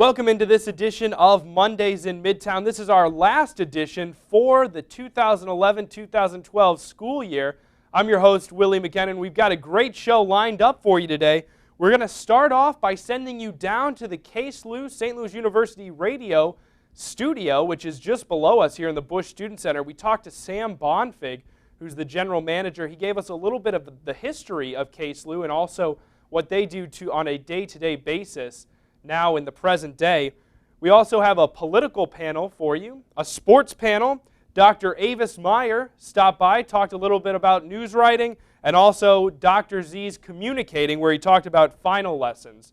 Welcome into this edition of Mondays in Midtown. This is our last edition for the 2011-2012 school year. I'm your host, Willie McKinnon. We've got a great show lined up for you today. We're going to start off by sending you down to the KSLU, St. Louis University Radio studio, which is just below us here in the Bush Student Center. We talked to Sam Bonfig, who's the general manager. He gave us a little bit of the history of KSLU and also what they do on a day-to-day basis now in the present day. We also have a political panel for you, a sports panel. Dr. Avis Meyer stopped by, talked a little bit about news writing, and also Dr. Z's communicating, where he talked about final lessons.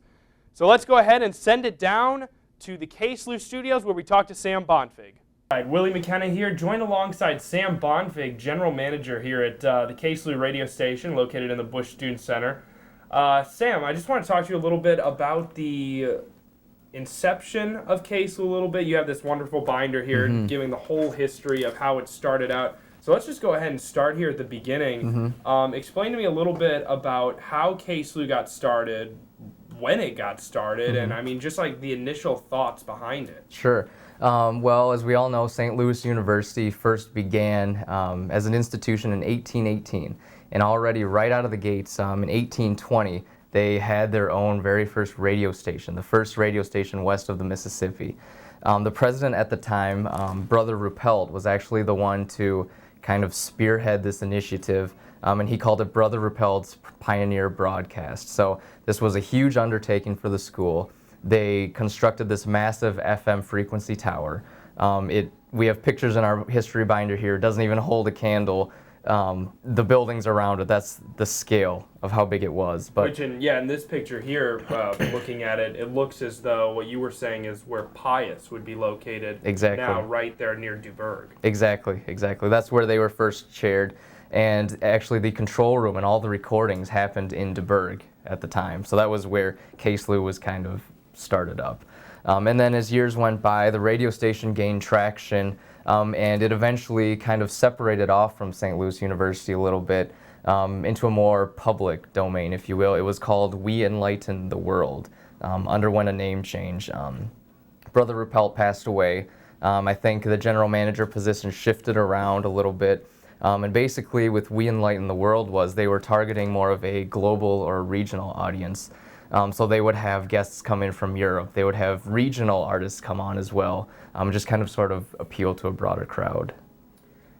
So let's go ahead and send it down to the KSLU studios where we talk to Sam Bonfig. All right, Willie McKenna here, joined alongside Sam Bonfig, general manager here at the KSLU radio station located in the Bush Student Center. Sam, I just want to talk to you a little bit about the inception of KSLU a little bit. You have this wonderful binder here giving the whole history of how it started out. So let's just go ahead and start here at the beginning. Explain to me a little bit about how KSLU got started, when it got started, and I mean just like the initial thoughts behind it. Sure. Well, as we all know, St. Louis University first began as an institution in 1818. And already right out of the gates in 1820, they had their own very first radio station, the first radio station west of the Mississippi. The president at the time, Brother Ruppelt, was actually the one to kind of spearhead this initiative, and he called it Brother Ruppelt's Pioneer Broadcast. So this was a huge undertaking for the school. They constructed this massive FM frequency tower. We have pictures in our history binder here. It doesn't even hold a candle. The buildings around it, that's the scale of how big it was. But in this picture here, looking at it, it looks as though what you were saying is where Pius would be located. Exactly. Now, right there near Duburg. Exactly. That's where they were first chaired. And actually the control room and all the recordings happened in Duburg at the time. So that was where KSLU was kind of started up. And then as years went by, the radio station gained traction, and it eventually kind of separated off from St. Louis University a little bit into a more public domain, if you will. It was called We Enlighten the World, underwent a name change. Brother Ruppelt passed away. I think the general manager position shifted around a little bit. And basically with We Enlighten the World they were targeting more of a global or regional audience. So they would have guests come in from Europe. They would have regional artists come on as well, just kind of sort of appeal to a broader crowd.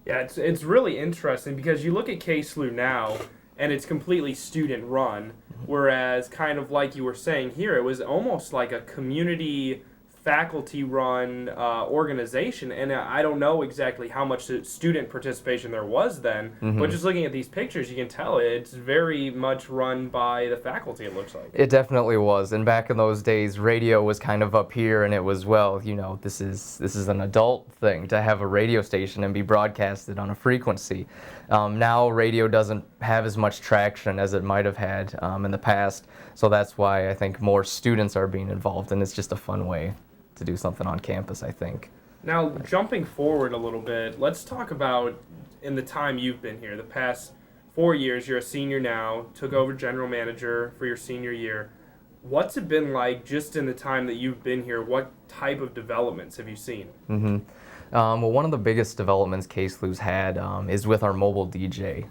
Yeah, it's really interesting because you look at KSLU now, and it's completely student-run, whereas kind of like you were saying here, it was almost like a community faculty-run organization, and I don't know exactly how much student participation there was then, but just looking at these pictures, you can tell it's very much run by the faculty, it looks like. It definitely was, and back in those days, radio was kind of up here, and it was, well, you know, this is an adult thing to have a radio station and be broadcasted on a frequency. Now radio doesn't have as much traction as it might have had in the past, so that's why I think more students are being involved, and it's just a fun way to do something on campus, I think. Now, jumping forward a little bit, let's talk about in the time you've been here, the past 4 years. You're a senior now, took over general manager for your senior year. What's it been like just in the time that you've been here? What type of developments have you seen? Well, one of the biggest developments KSLU's had is with our mobile DJ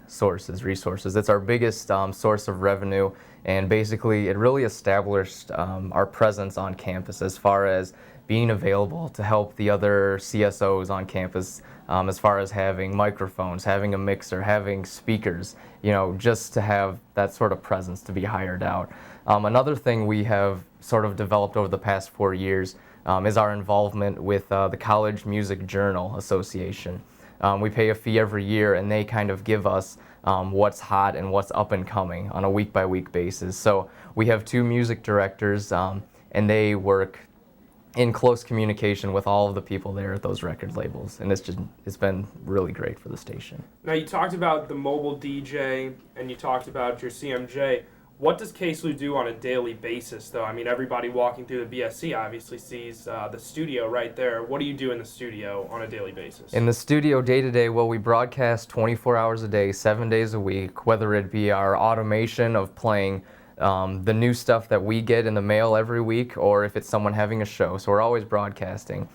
resources. It's our biggest source of revenue, and basically it really established our presence on campus as far as being available to help the other CSOs on campus as far as having microphones, having a mixer, having speakers, you know, just to have that sort of presence to be hired out. Another thing we have sort of developed over the past 4 years is our involvement with the College Music Journal Association. We pay a fee every year, and they kind of give us what's hot and what's up and coming on a week-by-week basis. So we have 2 music directors, and they work in close communication with all of the people there at those record labels, and it's been really great for the station. Now, you talked about the mobile DJ, and you talked about your CMJ. What does KSLU do on a daily basis, though? I mean, everybody walking through the BSC obviously sees the studio right there. What do you do in the studio on a daily basis? In the studio day-to-day, well, we broadcast 24 hours a day, 7 days a week, whether it be our automation of playing the new stuff that we get in the mail every week, or if it's someone having a show. So we're always broadcasting.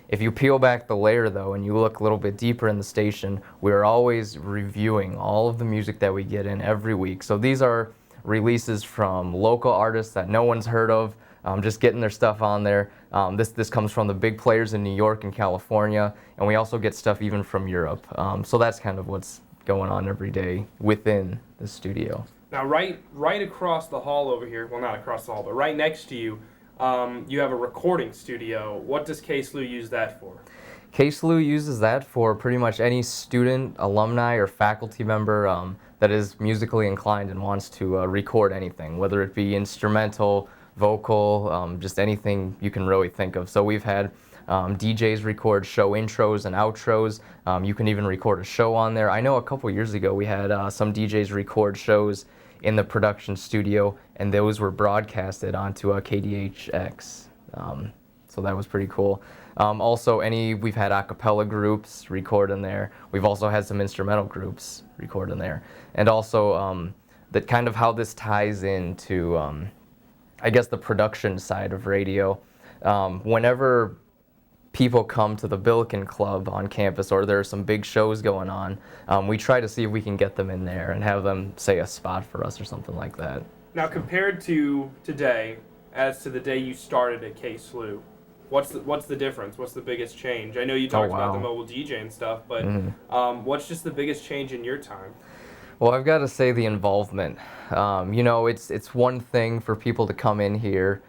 If you peel back the layer though and you look a little bit deeper in the station, we're always reviewing all of the music that we get in every week. So these are releases from local artists that no one's heard of, just getting their stuff on there. This comes from the big players in New York and California, and we also get stuff even from Europe. So that's kind of what's going on every day within the studio. Now, right across the hall over here, well, not across the hall, but right next to you, you have a recording studio. What does KSLU use that for? KSLU uses that for pretty much any student, alumni, or faculty member that is musically inclined and wants to record anything, whether it be instrumental, vocal, just anything you can really think of. So we've had DJs record show intros and outros. You can even record a show on there. I know a couple years ago we had some DJs record shows in the production studio, and those were broadcasted onto KDHX. So that was pretty cool. Also, we've had a cappella groups record in there. We've also had some instrumental groups record in there. And also, that kind of how this ties into, I guess, the production side of radio. Whenever people come to the Billiken Club on campus, or there are some big shows going on, we try to see if we can get them in there and have them say a spot for us or something like that. Now, compared to today, as to the day you started at KSLU, what's the difference? What's the biggest change? I know you talked about the mobile DJ and stuff, but what's just the biggest change in your time? Well, I've got to say the involvement. You know, it's one thing for people to come in here,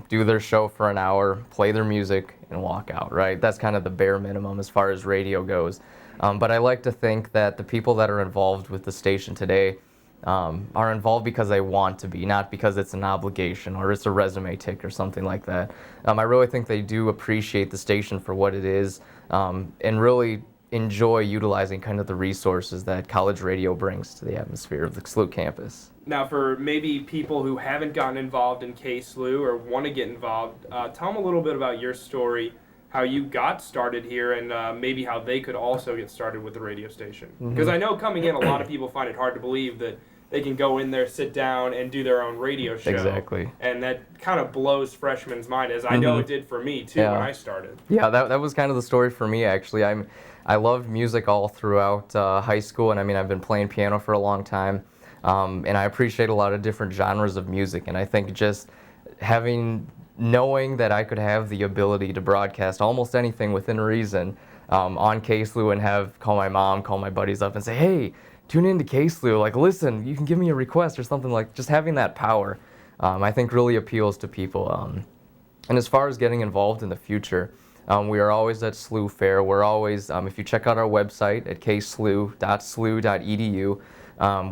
do their show for an hour, play their music, and walk out, right? That's kind of the bare minimum as far as radio goes. But I like to think that the people that are involved with the station today are involved because they want to be, not because it's an obligation or it's a resume tick or something like that. I really think they do appreciate the station for what it is, and really enjoy utilizing kind of the resources that college radio brings to the atmosphere of the SLU campus. Now, for maybe people who haven't gotten involved in KSLU or want to get involved, tell them a little bit about your story, how you got started here, and maybe how they could also get started with the radio station. Because I know coming in, a lot of people find it hard to believe that they can go in there, sit down, and do their own radio show. Exactly. And that kind of blows freshmen's mind, as I know it did for me, too, when I started. Yeah, that was kind of the story for me, actually. I loved music all throughout high school, and I mean, I've been playing piano for a long time, and I appreciate a lot of different genres of music, and I think just knowing that I could have the ability to broadcast almost anything within reason on KSLU and call my mom, call my buddies up and say, hey, tune into KSLU, like, listen, you can give me a request or something, like, just having that power, I think really appeals to people. And as far as getting involved in the future, we are always at SLU Fair. We're always, if you check out our website at kslu.slu.edu,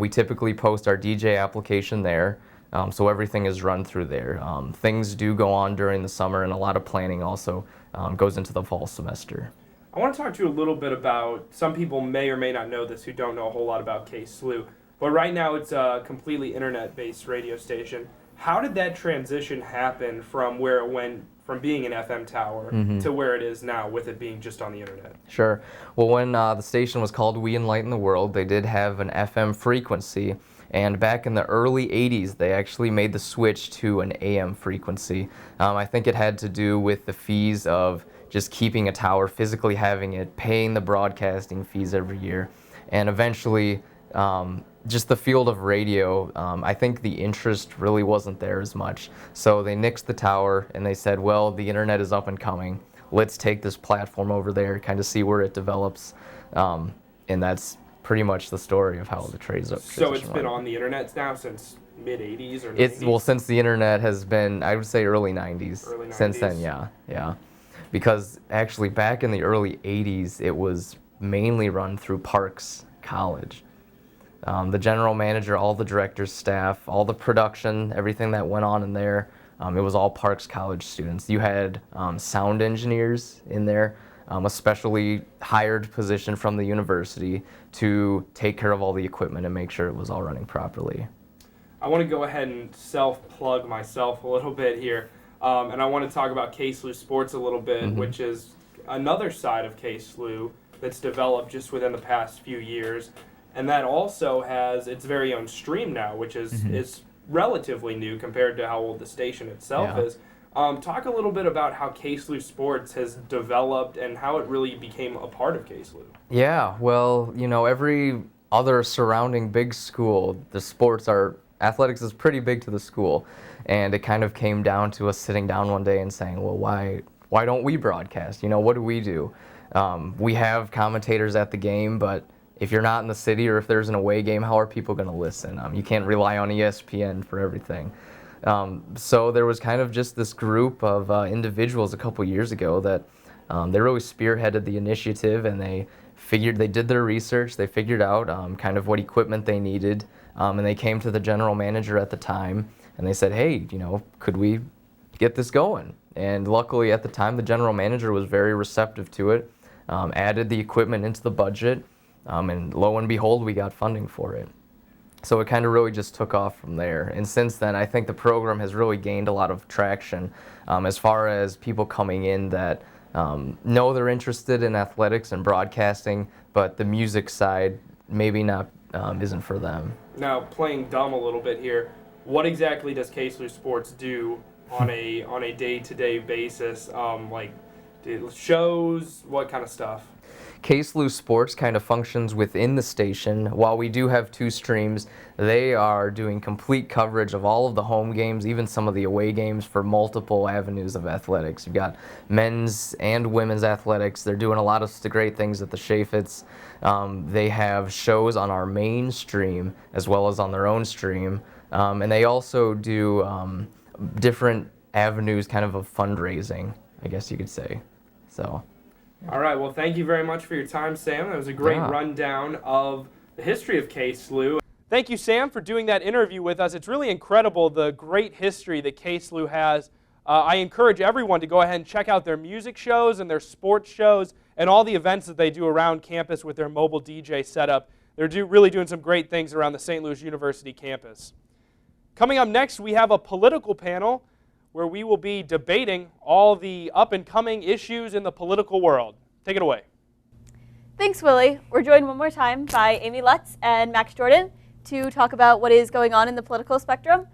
we typically post our DJ application there, so everything is run through there. Things do go on during the summer, and a lot of planning also goes into the fall semester. I want to talk to you a little bit about, some people may or may not know this who don't know a whole lot about KSLU, but right now it's a completely internet-based radio station. How did that transition happen from where it went from being an FM tower to where it is now with it being just on the internet? Sure. Well, when the station was called We Enlighten the World, they did have an FM frequency, and back in the early 80s, they actually made the switch to an AM frequency. I think it had to do with the fees of just keeping a tower, physically having it, paying the broadcasting fees every year, and eventually just the field of radio, I think the interest really wasn't there as much. So they nixed the tower and they said, well, the internet is up and coming. Let's take this platform over there, kind of see where it develops. And that's pretty much the story of how the transition So it's been on the internet now since mid-80s or 90s? Well, since the internet has been, I would say early 90s. Early 90s. Since then, yeah. Because actually back in the early 80s, it was mainly run through Parks College. The general manager, all the director's staff, all the production, everything that went on in there, it was all Parks College students. You had sound engineers in there, a specially hired position from the university to take care of all the equipment and make sure it was all running properly. I want to go ahead and self-plug myself a little bit here. And I want to talk about KSLU Sports a little bit, which is another side of KSLU that's developed just within the past few years. And that also has its very own stream now, which is relatively new compared to how old the station itself is. Talk a little bit about how KSLU Sports has developed and how it really became a part of KSLU. Yeah, well, you know, every other surrounding big school, athletics is pretty big to the school. And it kind of came down to us sitting down one day and saying, well, why don't we broadcast? You know, what do we do? We have commentators at the game, but if you're not in the city or if there's an away game, how are people going to listen? You can't rely on ESPN for everything. So there was kind of just this group of individuals a couple years ago that they really spearheaded the initiative, and they did their research, they figured out kind of what equipment they needed, and they came to the general manager at the time, and they said, hey, you know, could we get this going? And luckily at the time, the general manager was very receptive to it, added the equipment into the budget, and lo and behold, we got funding for it. So it kind of really just took off from there. And since then, I think the program has really gained a lot of traction as far as people coming in that know they're interested in athletics and broadcasting, but the music side maybe not isn't for them. Now, playing dumb a little bit here, what exactly does KSLU Sports do on a day-to-day basis? Like shows, what kind of stuff? KSLU Sports kind of functions within the station. While we do have 2 streams, they are doing complete coverage of all of the home games, even some of the away games for multiple avenues of athletics. You've got men's and women's athletics. They're doing a lot of great things at the Chaffetz. They have shows on our main stream as well as on their own stream. And they also do different avenues kind of fundraising, I guess you could say. So. All right, well, thank you very much for your time, Sam. That was a great rundown of the history of KSLU. Thank you, Sam, for doing that interview with us. It's really incredible, the great history that KSLU has. I encourage everyone to go ahead and check out their music shows and their sports shows and all the events that they do around campus with their mobile DJ setup. They're really doing some great things around the St. Louis University campus. Coming up next, we have a political panel where we will be debating all the up-and-coming issues in the political world. Take it away. Thanks, Willie. We're joined one more time by Amy Lutz and Max Jordan to talk about what is going on in the political spectrum.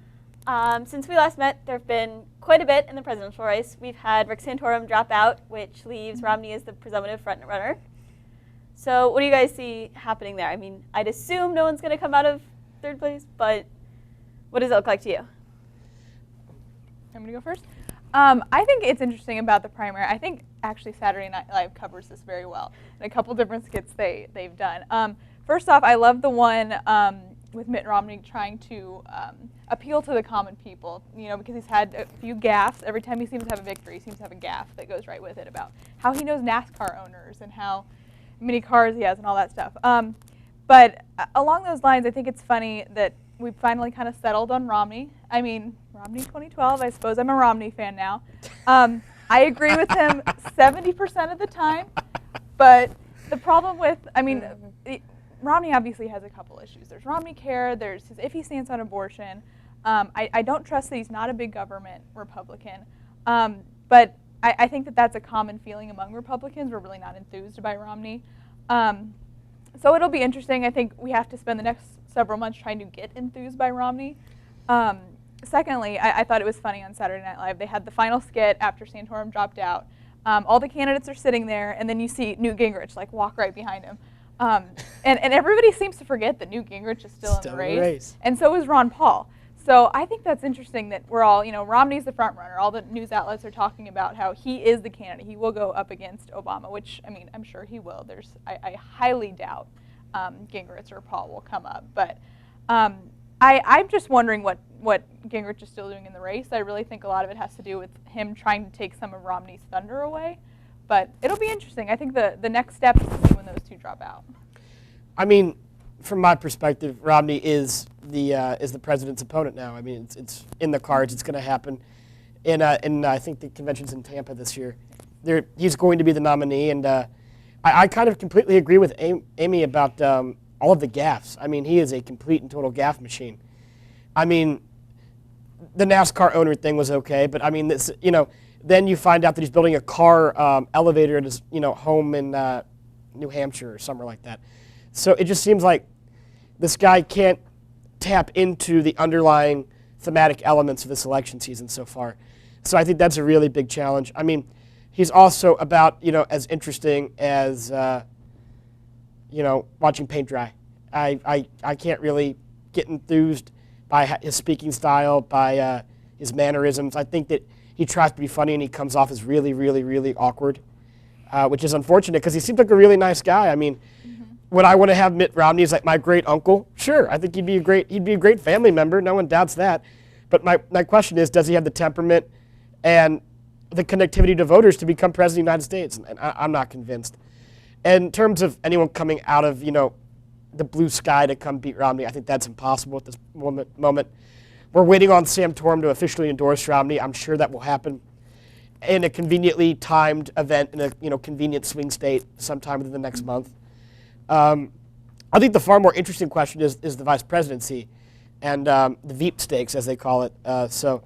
Since we last met, there have been quite a bit in the presidential race. We've had Rick Santorum drop out, which leaves Romney as the presumptive front runner. So what do you guys see happening there? I mean, I'd assume no one's going to come out of third place, but what does it look like to you? I'm going to go first. I think it's interesting about the primary. I think actually Saturday Night Live covers this very well, and a couple different skits they've done. First off, I love the one with Mitt Romney trying to appeal to the common people, you know, because he's had a few gaffes. Every time he seems to have a victory, he seems to have a gaffe that goes right with it about how he knows NASCAR owners and how many cars he has and all that stuff. But along those lines, I think it's funny that we finally kind of settled on Romney. I mean, Romney 2012, I suppose I'm a Romney fan now. I agree with him 70% of the time, but the problem with, I mean, Romney obviously has a couple issues. There's Romney Care, there's his iffy stance on abortion. I don't trust that he's not a big government Republican, but I think that that's a common feeling among Republicans. We're really not enthused by Romney. So it'll be interesting. I think we have to spend the next several months trying to get enthused by Romney. Secondly, I thought it was funny on Saturday Night Live. They had the final skit after Santorum dropped out. All the candidates are sitting there, and then you see Newt Gingrich like walk right behind him. And everybody seems to forget that Newt Gingrich is still in the race, and so is Ron Paul. So I think that's interesting that we're all, you know, Romney's the front runner. All the news outlets are talking about how he is the candidate. He will go up against Obama, which, I mean, I'm sure he will. I highly doubt Gingrich or Paul will come up. But I'm just wondering what Gingrich is still doing in the race. I really think a lot of it has to do with him trying to take some of Romney's thunder away. But it'll be interesting. I think the next step is to see when those two drop out. I mean, from my perspective, Romney is the president's opponent now. I mean, it's in the cards. It's going to happen. And I think the convention's in Tampa this year. He's going to be the nominee. And I kind of completely agree with Amy about all of the gaffes. I mean, he is a complete and total gaffe machine. I mean, the NASCAR owner thing was okay, but I mean, this, you know, then you find out that he's building a car elevator at his, you know, home in New Hampshire or somewhere like that. So it just seems like this guy can't tap into the underlying thematic elements of this election season so far. So I think that's a really big challenge. I mean, he's also about, as interesting as, watching paint dry. I can't really get enthused by his speaking style, by his mannerisms. I think that he tries to be funny and he comes off as really, really, really awkward, which is unfortunate because he seems like a really nice guy. I mean, would I want to have Mitt Romney as like my great uncle? Sure, I think he'd be a great family member. No one doubts that. But my question is, does he have the temperament and the connectivity to voters to become president of the United States? And I'm not convinced. And in terms of anyone coming out of the blue sky to come beat Romney, I think that's impossible at this moment. We're waiting on Sam Torm to officially endorse Romney. I'm sure that will happen in a conveniently timed event in a convenient swing state sometime within the next month. I think the far more interesting question is the vice presidency and the Veep stakes, as they call it. So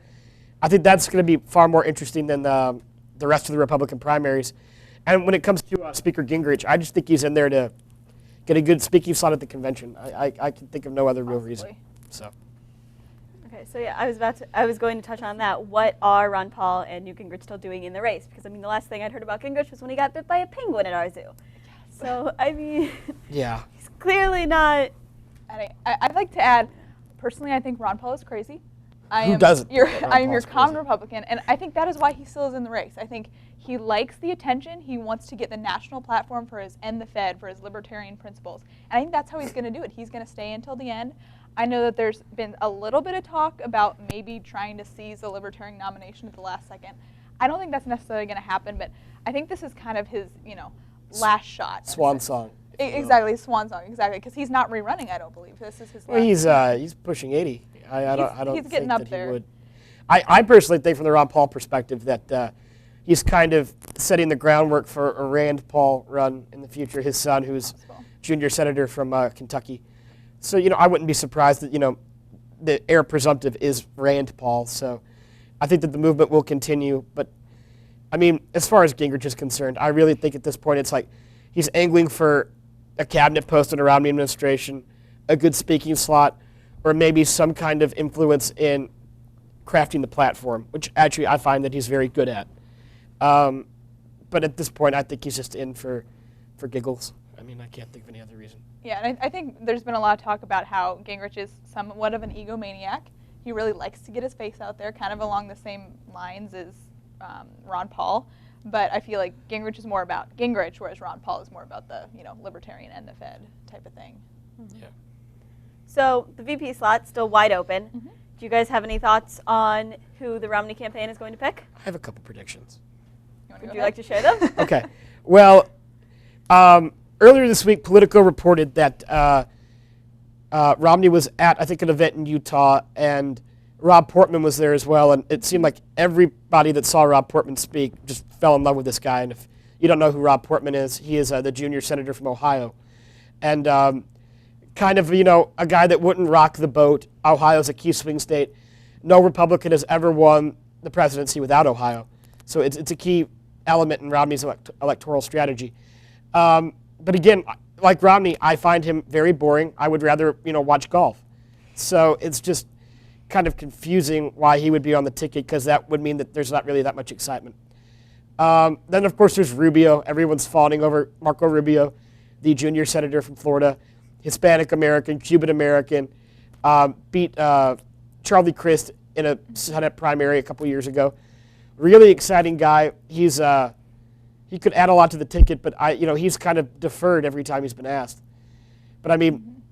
I think that's going to be far more interesting than the rest of the Republican primaries. And when it comes to Speaker Gingrich, I just think he's in there to get a good speaking slot at the convention. I can think of no other real reason. So. Okay, so yeah, I was going to touch on that. What are Ron Paul and Newt Gingrich still doing in the race? Because I mean, the last thing I'd heard about Gingrich was when he got bit by a penguin at our zoo. Yes. So I mean, yeah, he's clearly not. I'd like to add, personally, I think Ron Paul is crazy. Who doesn't? I am your common Republican, and I think that is why he still is in the race. I think he likes the attention. He wants to get the national platform for his End the Fed, for his libertarian principles. And I think that's how he's going to do it. He's going to stay until the end. I know that there's been a little bit of talk about maybe trying to seize the libertarian nomination at the last second. I don't think that's necessarily going to happen, but I think this is kind of his, last shot. Swan song. Exactly, swan song, exactly, because he's not rerunning, I don't believe. This is his last. Well, he's pushing 80. I don't he's getting up think there. He would. I personally think from the Ron Paul perspective that he's kind of setting the groundwork for a Rand Paul run in the future. His son, who's junior senator from Kentucky. So, I wouldn't be surprised that, the heir presumptive is Rand Paul. So I think that the movement will continue. But, I mean, as far as Gingrich is concerned, I really think at this point it's like he's angling for a cabinet post in a Romney administration, a good speaking slot, or maybe some kind of influence in crafting the platform, which actually I find that he's very good at. But at this point, I think he's just in for giggles. I mean, I can't think of any other reason. Yeah, and I think there's been a lot of talk about how Gingrich is somewhat of an egomaniac. He really likes to get his face out there, kind of along the same lines as Ron Paul. But I feel like Gingrich is more about Gingrich, whereas Ron Paul is more about the libertarian End the Fed type of thing. Mm-hmm. Yeah. So the VP slot's still wide open. Mm-hmm. Do you guys have any thoughts on who the Romney campaign is going to pick? I have a couple predictions. Would you like to share them? Okay. Well, earlier this week, Politico reported that Romney was at, I think, an event in Utah, and Rob Portman was there as well. And it seemed like everybody that saw Rob Portman speak just fell in love with this guy. And if you don't know who Rob Portman is, he is the junior senator from Ohio. And kind of, a guy that wouldn't rock the boat. Ohio's a key swing state. No Republican has ever won the presidency without Ohio. So it's a key element in Romney's electoral strategy. But again, like Romney, I find him very boring. I would rather, watch golf. So it's just kind of confusing why he would be on the ticket, because that would mean that there's not really that much excitement. Then, of course, there's Rubio. Everyone's fawning over Marco Rubio, the junior senator from Florida, Hispanic American, Cuban American, beat Charlie Crist in a Senate primary a couple years ago. Really exciting guy. He could add a lot to the ticket, but he's kind of deferred every time he's been asked. But I mean,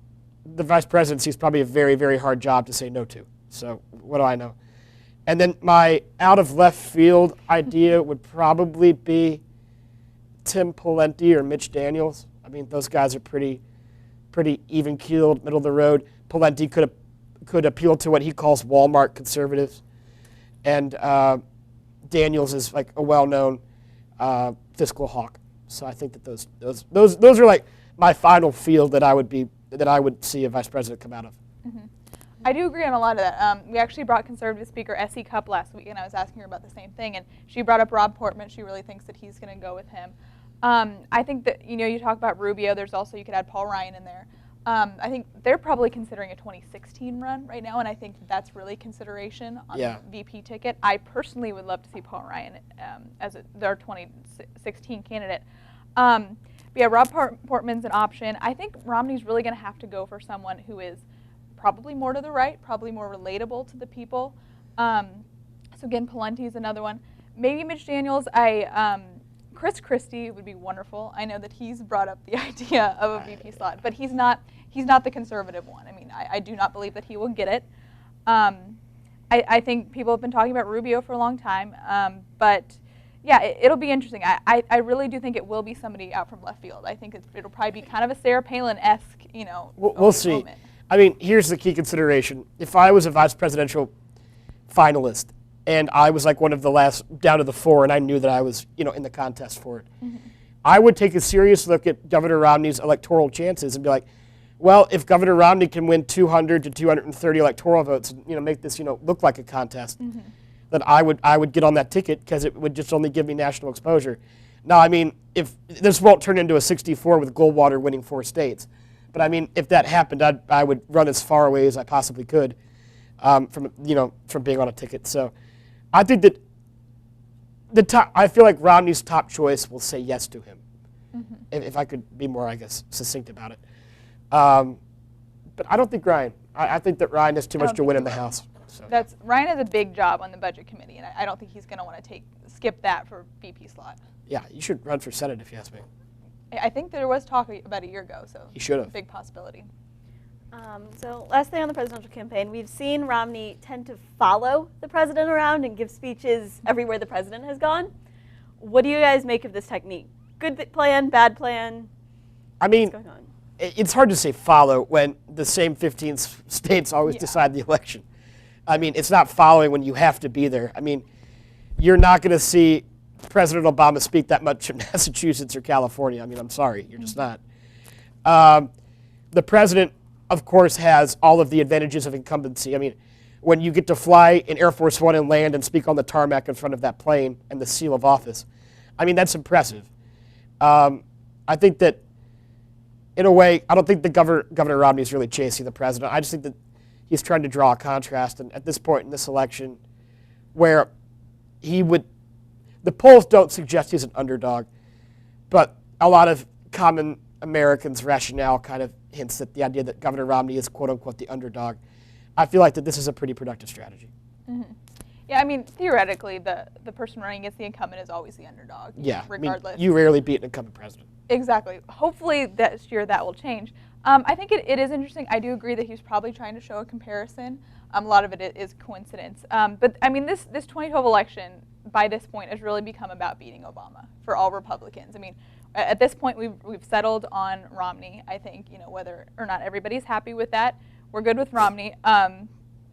the vice presidency is probably a very, very hard job to say no to. So what do I know? And then my out of left field idea would probably be Tim Pawlenty or Mitch Daniels. I mean, those guys are pretty even-keeled, middle of the road. Pawlenty could appeal to what he calls Walmart conservatives, and Daniels is like a well-known fiscal hawk. So I think that those are like my final field that I would see a vice president come out of. Mm-hmm. I do agree on a lot of that. We actually brought conservative speaker Essie Cupp last week, and I was asking her about the same thing, and she brought up Rob Portman. She really thinks that he's going to go with him. I think that, you talk about Rubio. There's also, you could add Paul Ryan in there. I think they're probably considering a 2016 run right now, and I think that's really consideration on the VP ticket. I personally would love to see Paul Ryan as their 2016 candidate. But yeah, Rob Portman's an option. I think Romney's really going to have to go for someone who is probably more to the right, probably more relatable to the people. So again, Pawlenty's another one. Maybe Mitch Daniels. Chris Christie would be wonderful. I know that he's brought up the idea of a VP slot, but he's not the conservative one. I mean, I do not believe that he will get it. I think people have been talking about Rubio for a long time, but yeah, it'll be interesting. I really do think it will be somebody out from left field. I think it'll probably be kind of a Sarah Palin-esque, you know. We'll see. Moment. I mean, here's the key consideration. If I was a vice presidential finalist and I was like one of the last down to the 4 and I knew that I was, you know, in the contest for it, I would take a serious look at Governor Romney's electoral chances and be like, well, if Governor Romney can win 200 to 230 electoral votes and, you know, make this, you know, look like a contest, then I would get on that ticket because it would just only give me national exposure. Now, I mean, if this won't turn into a 64 with Goldwater winning 4 states, but I mean, if that happened, I would run as far away as I possibly could from being on a ticket. So I think that I feel like Romney's top choice will say yes to him. If I could be more, I guess, succinct about it. But I don't think Ryan. I think that Ryan has too much to win in the House. So. Ryan has a big job on the Budget Committee, and I don't think he's going to want to skip that for VP slot. Yeah, you should run for Senate if you ask me. I think there was talk about a year ago, so he should have. Big possibility. So last thing on the presidential campaign, we've seen Romney tend to follow the president around and give speeches everywhere the president has gone. What do you guys make of this technique? Good plan, bad plan? I mean, what's going on? It's hard to say follow when the same 15 states always decide the election. I mean, it's not following when you have to be there. I mean, you're not going to see President Obama speak that much in Massachusetts or California. I mean, I'm sorry, you're just not. The president, of course, has all of the advantages of incumbency. I mean, when you get to fly in Air Force One and land and speak on the tarmac in front of that plane and the seal of office, I mean, that's impressive. I think that, in a way, I don't think the Governor Romney is really chasing the president. I just think that he's trying to draw a contrast. And at this point in this election, where the polls don't suggest he's an underdog, but a lot of common Americans' rationale kind of hints at the idea that Governor Romney is, quote unquote, the underdog. I feel like that this is a pretty productive strategy. Yeah, I mean, theoretically, the person running against the incumbent is always the underdog. Yeah, regardless. I mean, you rarely beat an incumbent president. Exactly. Hopefully this year that will change. I think it is interesting. I do agree that he's probably trying to show a comparison. A lot of it is coincidence. But I mean, this 2012 election, by this point, has really become about beating Obama for all Republicans. I mean, at this point, we've settled on Romney. I think, you know, whether or not everybody's happy with that, we're good with Romney.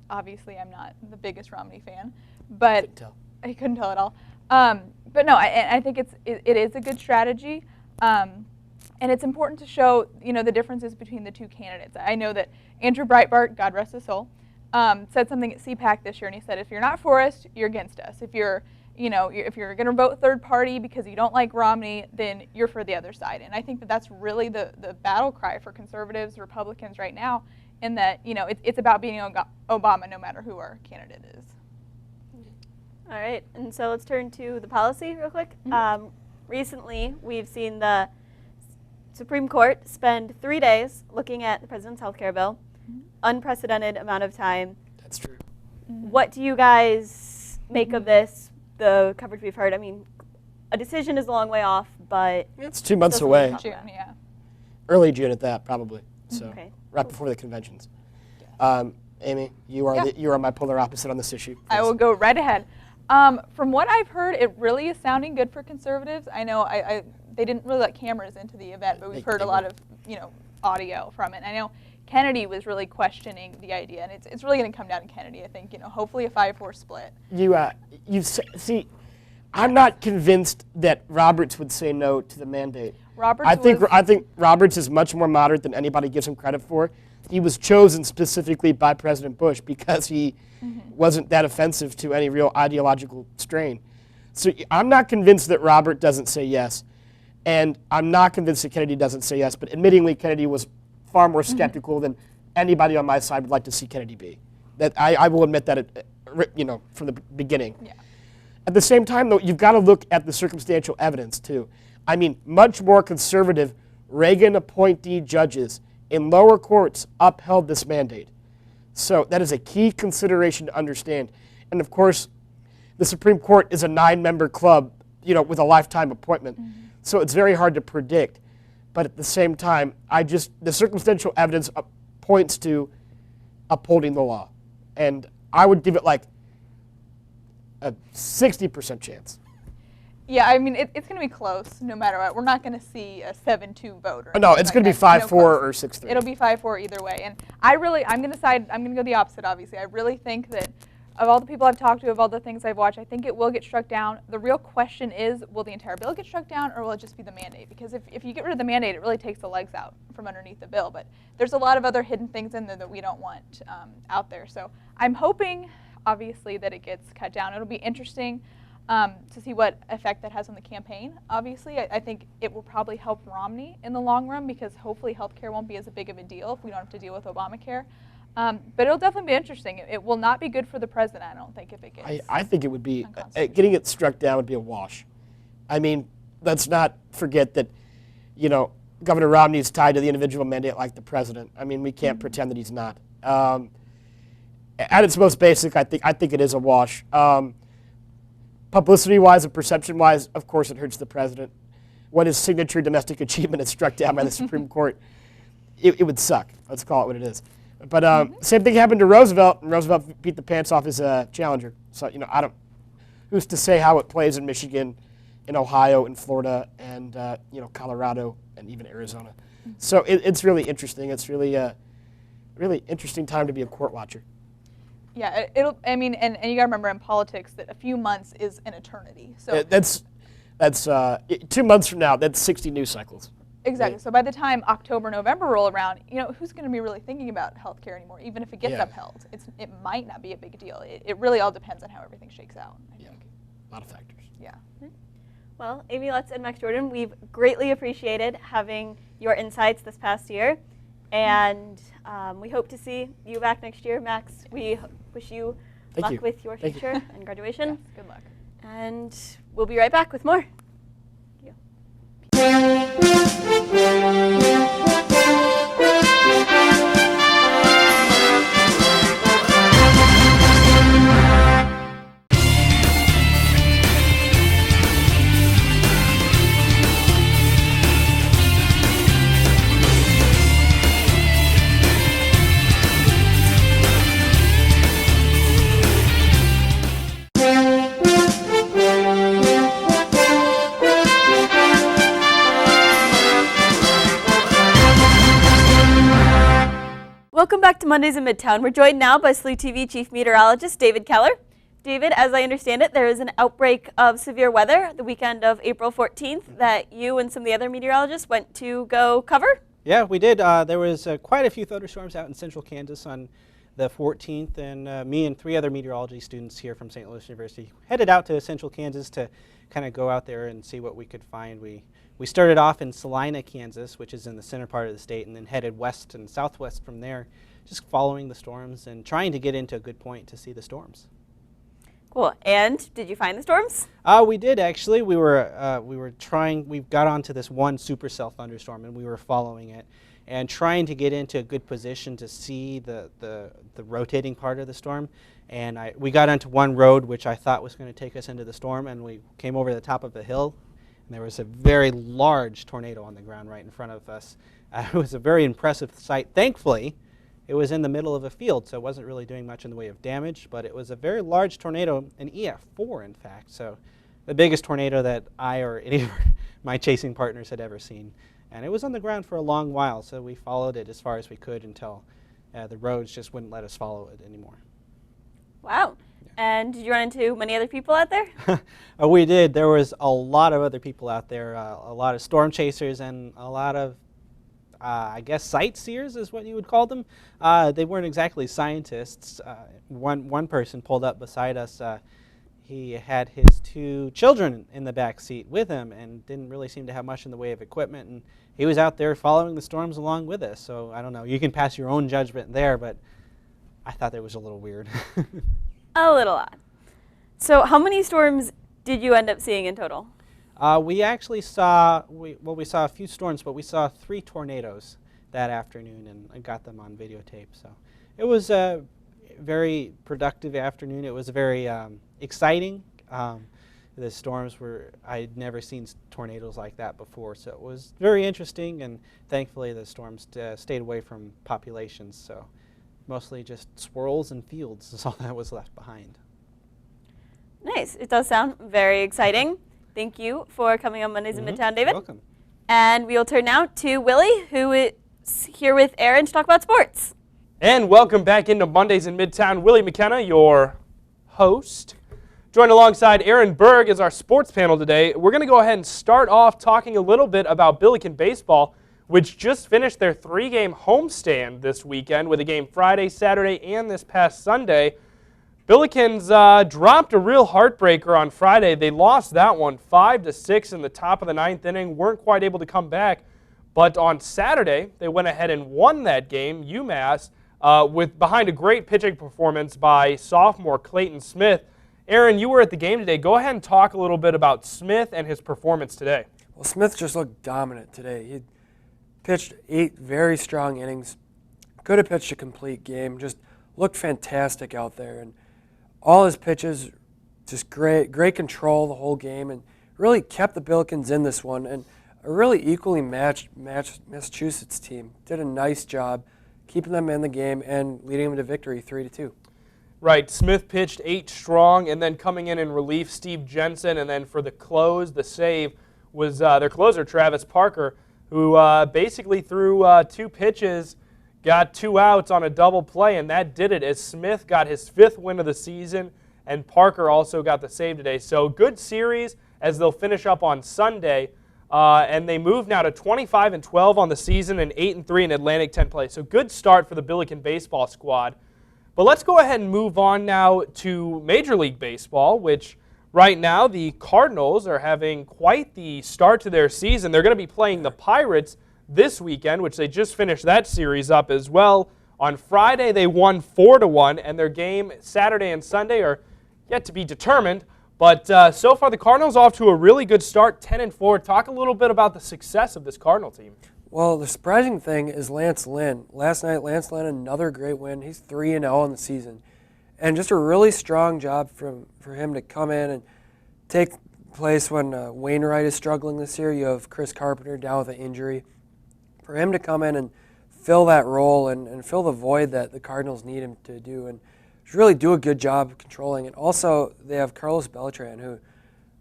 Obviously, I'm not the biggest Romney fan, but I couldn't tell at all. But no, I think it is a good strategy, and it's important to show, you know, the differences between the two candidates. I know that Andrew Breitbart, God rest his soul, said something at CPAC this year, and he said, if you're not for us, you're against us. If you're going to vote third party because you don't like Romney, then you're for the other side. And I think that that's really the battle cry for conservatives, Republicans right now, in that, you know, it's about beating Obama no matter who our candidate is. All right, and so let's turn to the policy real quick. Recently, we've seen the Supreme Court spend 3 days looking at the president's health care bill. Unprecedented amount of time. That's true. What do you guys make of this, the coverage we've heard? I mean, a decision is a long way off, but it's 2 months away. June, yeah. Early June at that, probably. So okay. Right before the conventions. Amy, you are my polar opposite on this issue. Please. I will go right ahead. From what I've heard, it really is sounding good for conservatives. I know they didn't really let cameras into the event, but we've heard a lot of, you know, audio from it. I know Kennedy was really questioning the idea, and it's really going to come down to Kennedy. I think, you know, hopefully a 5-4 split. See, I'm not convinced that Roberts would say no to the mandate. I think Roberts is much more moderate than anybody gives him credit for. He was chosen specifically by President Bush because he wasn't that offensive to any real ideological strain. So I'm not convinced that Robert doesn't say yes, and I'm not convinced that Kennedy doesn't say yes, but admittingly Kennedy was far more skeptical than anybody on my side would like to see Kennedy be. That I will admit that, from the beginning. Yeah. At the same time, though, you've got to look at the circumstantial evidence, too. I mean, much more conservative Reagan appointee judges in lower courts upheld this mandate. So that is a key consideration to understand. And of course, the Supreme Court is a 9-member club, with a lifetime appointment. So it's very hard to predict. But at the same time, the circumstantial evidence points to upholding the law. And I would give it like a 60% chance. Yeah, I mean, it's going to be close no matter what. We're not going to see a 7-2 vote. No, it's going to be 5-4 or 6-3. It'll be 5-4 either way. And I'm going to go the opposite, obviously. I really think that of all the people I've talked to, of all the things I've watched, I think it will get struck down. The real question is, will the entire bill get struck down, or will it just be the mandate? Because if you get rid of the mandate, it really takes the legs out from underneath the bill. But there's a lot of other hidden things in there that we don't want out there. So I'm hoping, obviously, that it gets cut down. It'll be interesting to see what effect that has on the campaign. Obviously, I think it will probably help Romney in the long run, because hopefully healthcare won't be as big of a deal if we don't have to deal with Obamacare. But it'll definitely be interesting. It will not be good for the president, I don't think, if it gets I think it would be, getting it struck down would be a wash. I mean, let's not forget that, Governor Romney is tied to the individual mandate like the president. I mean, we can't pretend that he's not. At its most basic, I think it is a wash. Publicity-wise and perception-wise, of course, it hurts the president. When his signature domestic achievement is struck down by the Supreme Court, it would suck. Let's call it what it is. But same thing happened to Roosevelt, and Roosevelt beat the pants off his challenger. So, who's to say how it plays in Michigan, in Ohio, in Florida, and, Colorado, and even Arizona. So it's really interesting. It's really really interesting time to be a court watcher. Yeah, and you got to remember in politics that a few months is an eternity. So that's 2 months from now, that's 60 news cycles. Exactly. So by the time October, November roll around, who's going to be really thinking about healthcare anymore? Even if it gets upheld, it might not be a big deal. It really all depends on how everything shakes out, I think. A lot of factors. Yeah. Well, Amy Lutz and Max Jordan, we've greatly appreciated having your insights this past year. And we hope to see you back next year. Max, we wish you luck with your future and graduation. Yes, good luck. And we'll be right back with more. Welcome back to Mondays in Midtown. We're joined now by SLU-TV Chief Meteorologist David Keller. David, as I understand it, there is an outbreak of severe weather the weekend of April 14th that you and some of the other meteorologists went to go cover. Yeah, we did. There was quite a few thunderstorms out in central Kansas on the 14th, and me and 3 other meteorology students here from St. Louis University headed out to central Kansas to kind of go out there and see what we could find. We started off in Salina, Kansas, which is in the center part of the state, and then headed west and southwest from there, just following the storms and trying to get into a good point to see the storms. Cool. And did you find the storms? We did, actually. We got onto this one supercell thunderstorm, and we were following it and trying to get into a good position to see the rotating part of the storm. And we got onto one road which I thought was going to take us into the storm, and we came over the top of a hill, and there was a very large tornado on the ground right in front of us. It was a very impressive sight. Thankfully, it was in the middle of a field, so it wasn't really doing much in the way of damage, but it was a very large tornado, an EF4 in fact, so the biggest tornado that I or any of my chasing partners had ever seen. And it was on the ground for a long while, so we followed it as far as we could until the roads just wouldn't let us follow it anymore. Wow. Yeah. And did you run into many other people out there? We did. There was a lot of other people out there, a lot of storm chasers and a lot of I guess sightseers is what you would call them. They weren't exactly scientists. One person pulled up beside us. he had his 2 children in the back seat with him and didn't really seem to have much in the way of equipment. And he was out there following the storms along with us. So I don't know. You can pass your own judgment there, but I thought that was a little weird. A little odd. So how many storms did you end up seeing in total? We actually saw, we saw a few storms, but we saw 3 tornadoes that afternoon, and I got them on videotape. So it was a very productive afternoon. It was very exciting. The storms were, I'd never seen tornadoes like that before, so it was very interesting, and thankfully the storms stayed away from populations, so mostly just swirls and fields is all that was left behind. Nice. It does sound very exciting. Thank you for coming on Mondays in Midtown, David. You're welcome. And we'll turn now to Willie, who is here with Aaron to talk about sports. And welcome back into Mondays in Midtown. Willie McKenna, your host. Joined alongside Aaron Berg as our sports panel today. We're going to go ahead and start off talking a little bit about Billiken baseball, which just finished their 3-game homestand this weekend with a game Friday, Saturday, and this past Sunday. Billikens dropped a real heartbreaker on Friday. They lost that one 5-6 in the top of the 9th inning, weren't quite able to come back. But on Saturday, they went ahead and won that game, UMass, behind a great pitching performance by sophomore Clayton Smith. Aaron, you were at the game today. Go ahead and talk a little bit about Smith and his performance today. Well, Smith just looked dominant today. He pitched 8 very strong innings, could have pitched a complete game, just looked fantastic out there. And all his pitches, just great control the whole game, and really kept the Billikens in this one. And a really equally matched Massachusetts team did a nice job keeping them in the game and leading them to victory 3-2. Right, Smith pitched 8 strong, and then coming in relief, Steve Jensen, and then for the close, the save, was their closer, Travis Parker, who basically threw 2 pitches, got 2 outs on a double play, and that did it as Smith got his 5th win of the season, and Parker also got the save today. So good series as they'll finish up on Sunday, and they move now to 25-12 on the season and 8-3 in Atlantic 10 play. So good start for the Billiken baseball squad. But let's go ahead and move on now to Major League Baseball, which right now the Cardinals are having quite the start to their season. They're going to be playing the Pirates this weekend, which they just finished that series up as well. On Friday, they won 4-1, and their game Saturday and Sunday are yet to be determined. But so far, the Cardinals off to a really good start, 10-4. Talk a little bit about the success of this Cardinal team. Well, the surprising thing is Lance Lynn. Last night, Lance Lynn, another great win. He's 3-0 in the season. And just a really strong job for him to come in and take place when Wainwright is struggling this year. You have Chris Carpenter down with an injury. For him to come in and fill that role and fill the void that the Cardinals need him to do and really do a good job of controlling it. Also, they have Carlos Beltran, who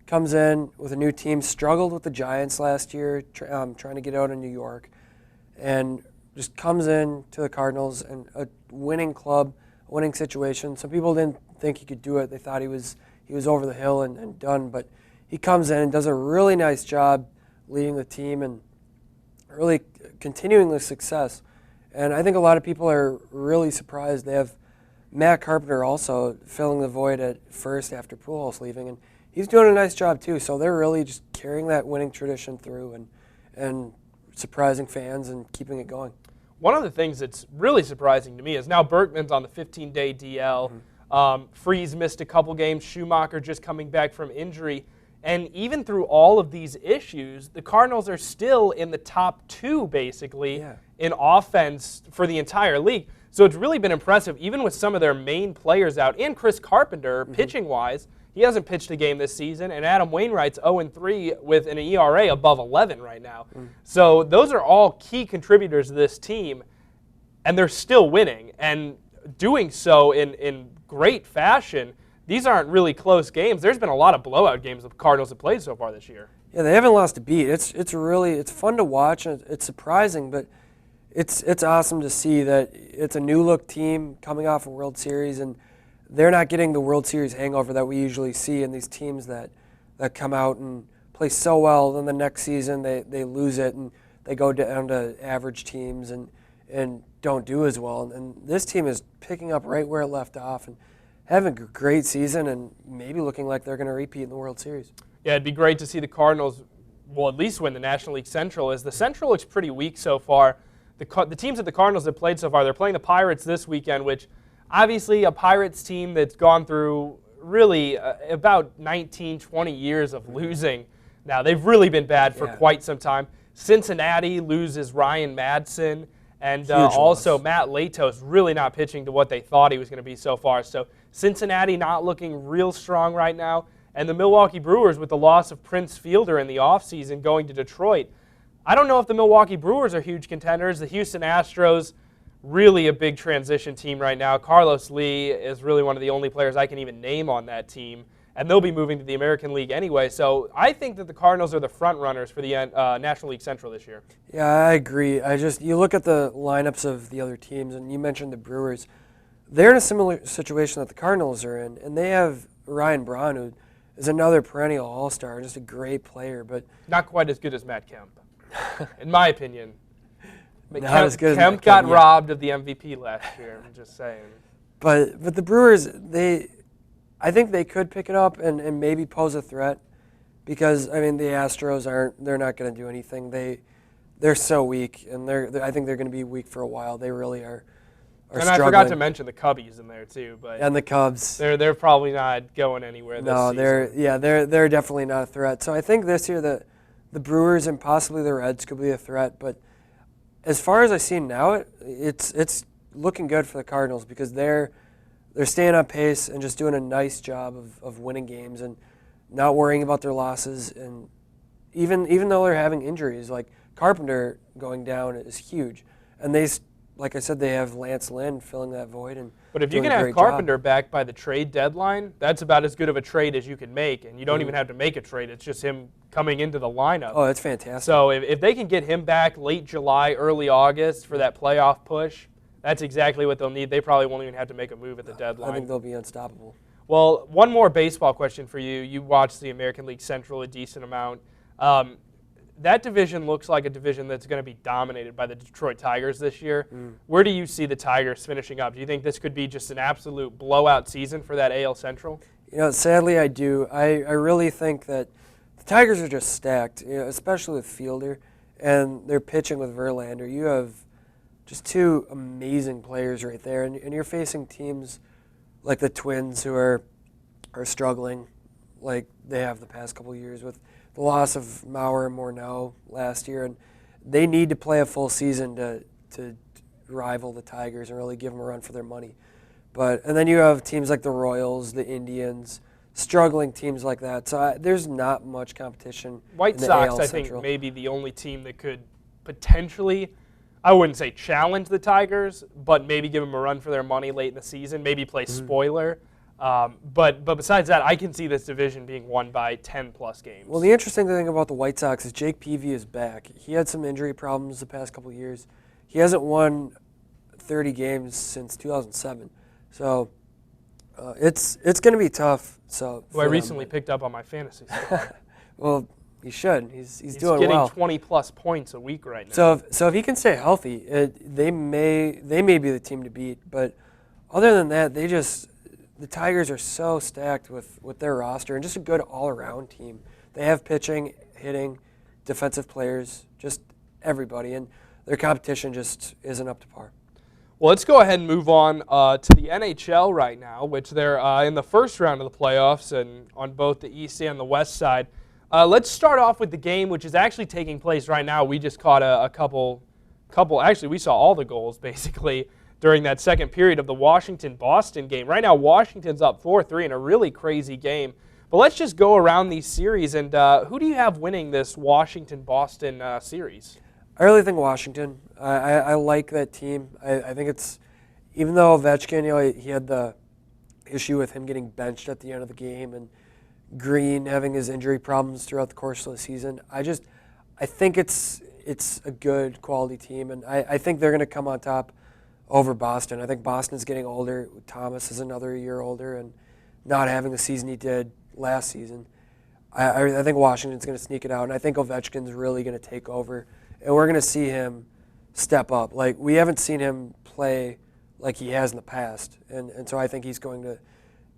comes in with a new team, struggled with the Giants last year, trying to get out of New York, and just comes in to the Cardinals and a winning club, a winning situation. Some people didn't think he could do it. They thought he was over the hill and done, but he comes in and does a really nice job leading the team and really continuing the success. And I think a lot of people are really surprised. They have Matt Carpenter also filling the void at first after Pujols leaving, and he's doing a nice job too. So they're really just carrying that winning tradition through and surprising fans and keeping it going. One of the things that's really surprising to me is now Berkman's on the 15-day DL. Freese missed a couple games. Schumacher just coming back from injury. And even through all of these issues, the Cardinals are still in the top 2, basically, in offense for the entire league. So it's really been impressive, even with some of their main players out. And Chris Carpenter, pitching-wise, he hasn't pitched a game this season. And Adam Wainwright's 0-3 with an ERA above 11 right now. So those are all key contributors to this team, and they're still winning and doing so in great fashion. These aren't really close games. There's been a lot of blowout games the Cardinals have played so far this year. Yeah, they haven't lost a beat. It's fun to watch, and it's surprising, but it's awesome to see that it's a new look team coming off a World Series, and they're not getting the World Series hangover that we usually see in these teams that come out and play so well. Then the next season they lose it and they go down to average teams and don't do as well. And this team is picking up right where it left off and having a great season and maybe looking like they're going to repeat in the World Series. Yeah, it'd be great to see the Cardinals, well, at least win the National League Central, as the Central looks pretty weak so far. The teams that the Cardinals have played so far, they're playing the Pirates this weekend, which obviously a Pirates team that's gone through really about 19, 20 years of losing. Now, they've really been bad for quite some time. Cincinnati loses Ryan Madsen, and also Matt Latos really not pitching to what they thought he was going to be so far. So Cincinnati not looking real strong right now. And the Milwaukee Brewers with the loss of Prince Fielder in the offseason going to Detroit. I don't know if the Milwaukee Brewers are huge contenders. The Houston Astros, really a big transition team right now. Carlos Lee is really one of the only players I can even name on that team. And they'll be moving to the American League anyway. So I think that the Cardinals are the front runners for the National League Central this year. Yeah, I agree. You look at the lineups of the other teams, and you mentioned the Brewers. They're in a similar situation that the Cardinals are in, and they have Ryan Braun, who is another perennial all-star, just a great player, but not quite as good as Matt Kemp, in my opinion. Kemp got robbed of the MVP last year. I'm just saying. But the Brewers, I think they could pick it up and maybe pose a threat, because I mean the Astros they're not going to do anything. They're so weak, and I think they're going to be weak for a while. They really are. And struggling. I forgot to mention the Cubbies in there too, but and the Cubs. They're probably not going anywhere this season. They're definitely not a threat. So I think this year the Brewers and possibly the Reds could be a threat. But as far as I see now, it's looking good for the Cardinals, because they're staying on pace and just doing a nice job of winning games and not worrying about their losses. And even though they're having injuries, like Carpenter going down is huge, and like I said, they have Lance Lynn filling that void. But if you can have Carpenter back by the trade deadline, that's about as good of a trade as you can make, and you don't even have to make a trade. It's just him coming into the lineup. Oh, that's fantastic. So if they can get him back late July, early August for that playoff push, that's exactly what they'll need. They probably won't even have to make a move at the deadline. I think they'll be unstoppable. Well, one more baseball question for you. You watched the American League Central a decent amount. That division looks like a division that's going to be dominated by the Detroit Tigers this year. Where do you see the Tigers finishing up? Do you think this could be just an absolute blowout season for that AL Central? Sadly I do. I really think that the Tigers are just stacked, especially with Fielder, and they're pitching with Verlander. You have just two amazing players right there, and you're facing teams like the Twins, who are struggling like they have the past couple of years with the loss of Mauer and Morneau last year, and they need to play a full season to rival the Tigers and really give them a run for their money. And then you have teams like the Royals, the Indians, struggling teams like that. So there's not much competition. White Sox, I think, may be the only team that could potentially, I wouldn't say challenge the Tigers, but maybe give them a run for their money late in the season, maybe play spoiler. But besides that, I can see this division being won by 10-plus games. Well, the interesting thing about the White Sox is Jake Peavy is back. He had some injury problems the past couple of years. He hasn't won 30 games since 2007. So it's going to be tough. So I recently picked up on my fantasy squad. Well, you should. He's doing getting well. 20-plus points a week right now. So if he can stay healthy, they may be the team to beat. But other than that, the Tigers are so stacked with their roster and just a good all-around team. They have pitching, hitting, defensive players, just everybody, and their competition just isn't up to par. Well, let's go ahead and move on to the NHL right now, which they're in the first round of the playoffs and on both the east and the west side. Let's start off with the game, which is actually taking place right now. We just caught a couple. Actually, we saw all the goals basically during that second period of the Washington-Boston game. Right now, Washington's up 4-3 in a really crazy game. But let's just go around these series, and who do you have winning this Washington-Boston series? I really think Washington. I like that team. I think it's, even though Ovechkin, he had the issue with him getting benched at the end of the game, and Green having his injury problems throughout the course of the season. I think it's a good quality team, and I think they're going to come on top over Boston. I think Boston's getting older. Thomas is another year older and not having the season he did last season. I think Washington's going to sneak it out, and I think Ovechkin's really going to take over, and we're going to see him step up. We haven't seen him play like he has in the past, and so I think he's going to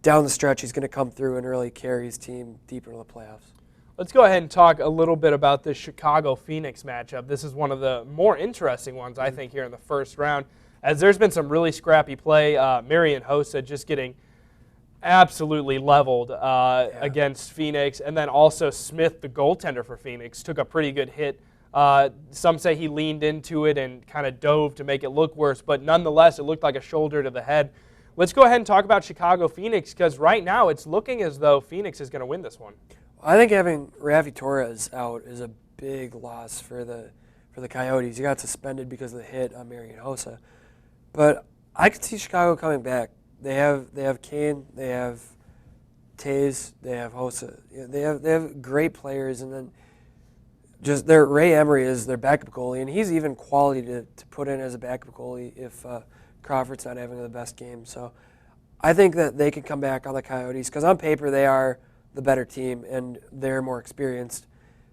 down the stretch he's going to come through and really carry his team deep into the playoffs. Let's go ahead and talk a little bit about this Chicago-Phoenix matchup. This is one of the more interesting ones, I think, here in the first round, as there's been some really scrappy play. Marian Hossa just getting absolutely leveled against Phoenix, and then also Smith, the goaltender for Phoenix, took a pretty good hit. Some say he leaned into it and kind of dove to make it look worse, but nonetheless, it looked like a shoulder to the head. Let's go ahead and talk about Chicago-Phoenix, because right now it's looking as though Phoenix is going to win this one. I think having Rafi Torres out is a big loss for the Coyotes. He got suspended because of the hit on Marian Hossa, but I could see Chicago coming back. They have Kane, they have Taves, they have Hossa. They have great players, and then just Ray Emery is their backup goalie, and he's even quality to put in as a backup goalie if Crawford's not having the best game. So I think that they can come back on the Coyotes, because on paper they are the better team and they're more experienced.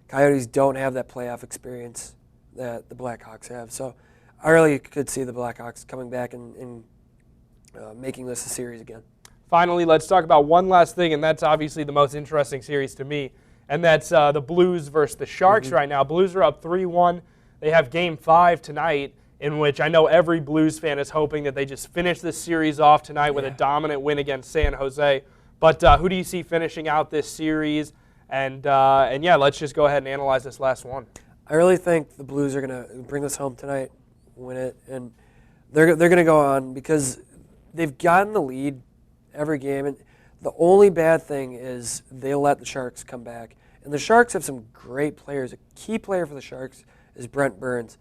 Coyotes don't have that playoff experience that the Blackhawks have. So I really could see the Blackhawks coming back and making this a series again. Finally, let's talk about one last thing, and that's obviously the most interesting series to me, and that's the Blues versus the Sharks right now. Blues are up 3-1. They have Game 5 tonight, in which I know every Blues fan is hoping that they just finish this series off tonight with a dominant win against San Jose. But who do you see finishing out this series? And yeah, let's just go ahead and analyze this last one. I really think the Blues are going to bring this home tonight, win it, and they're going to go on because they've gotten the lead every game. And the only bad thing is they let the Sharks come back. And the Sharks have some great players. A key player for the Sharks is Brent Burns.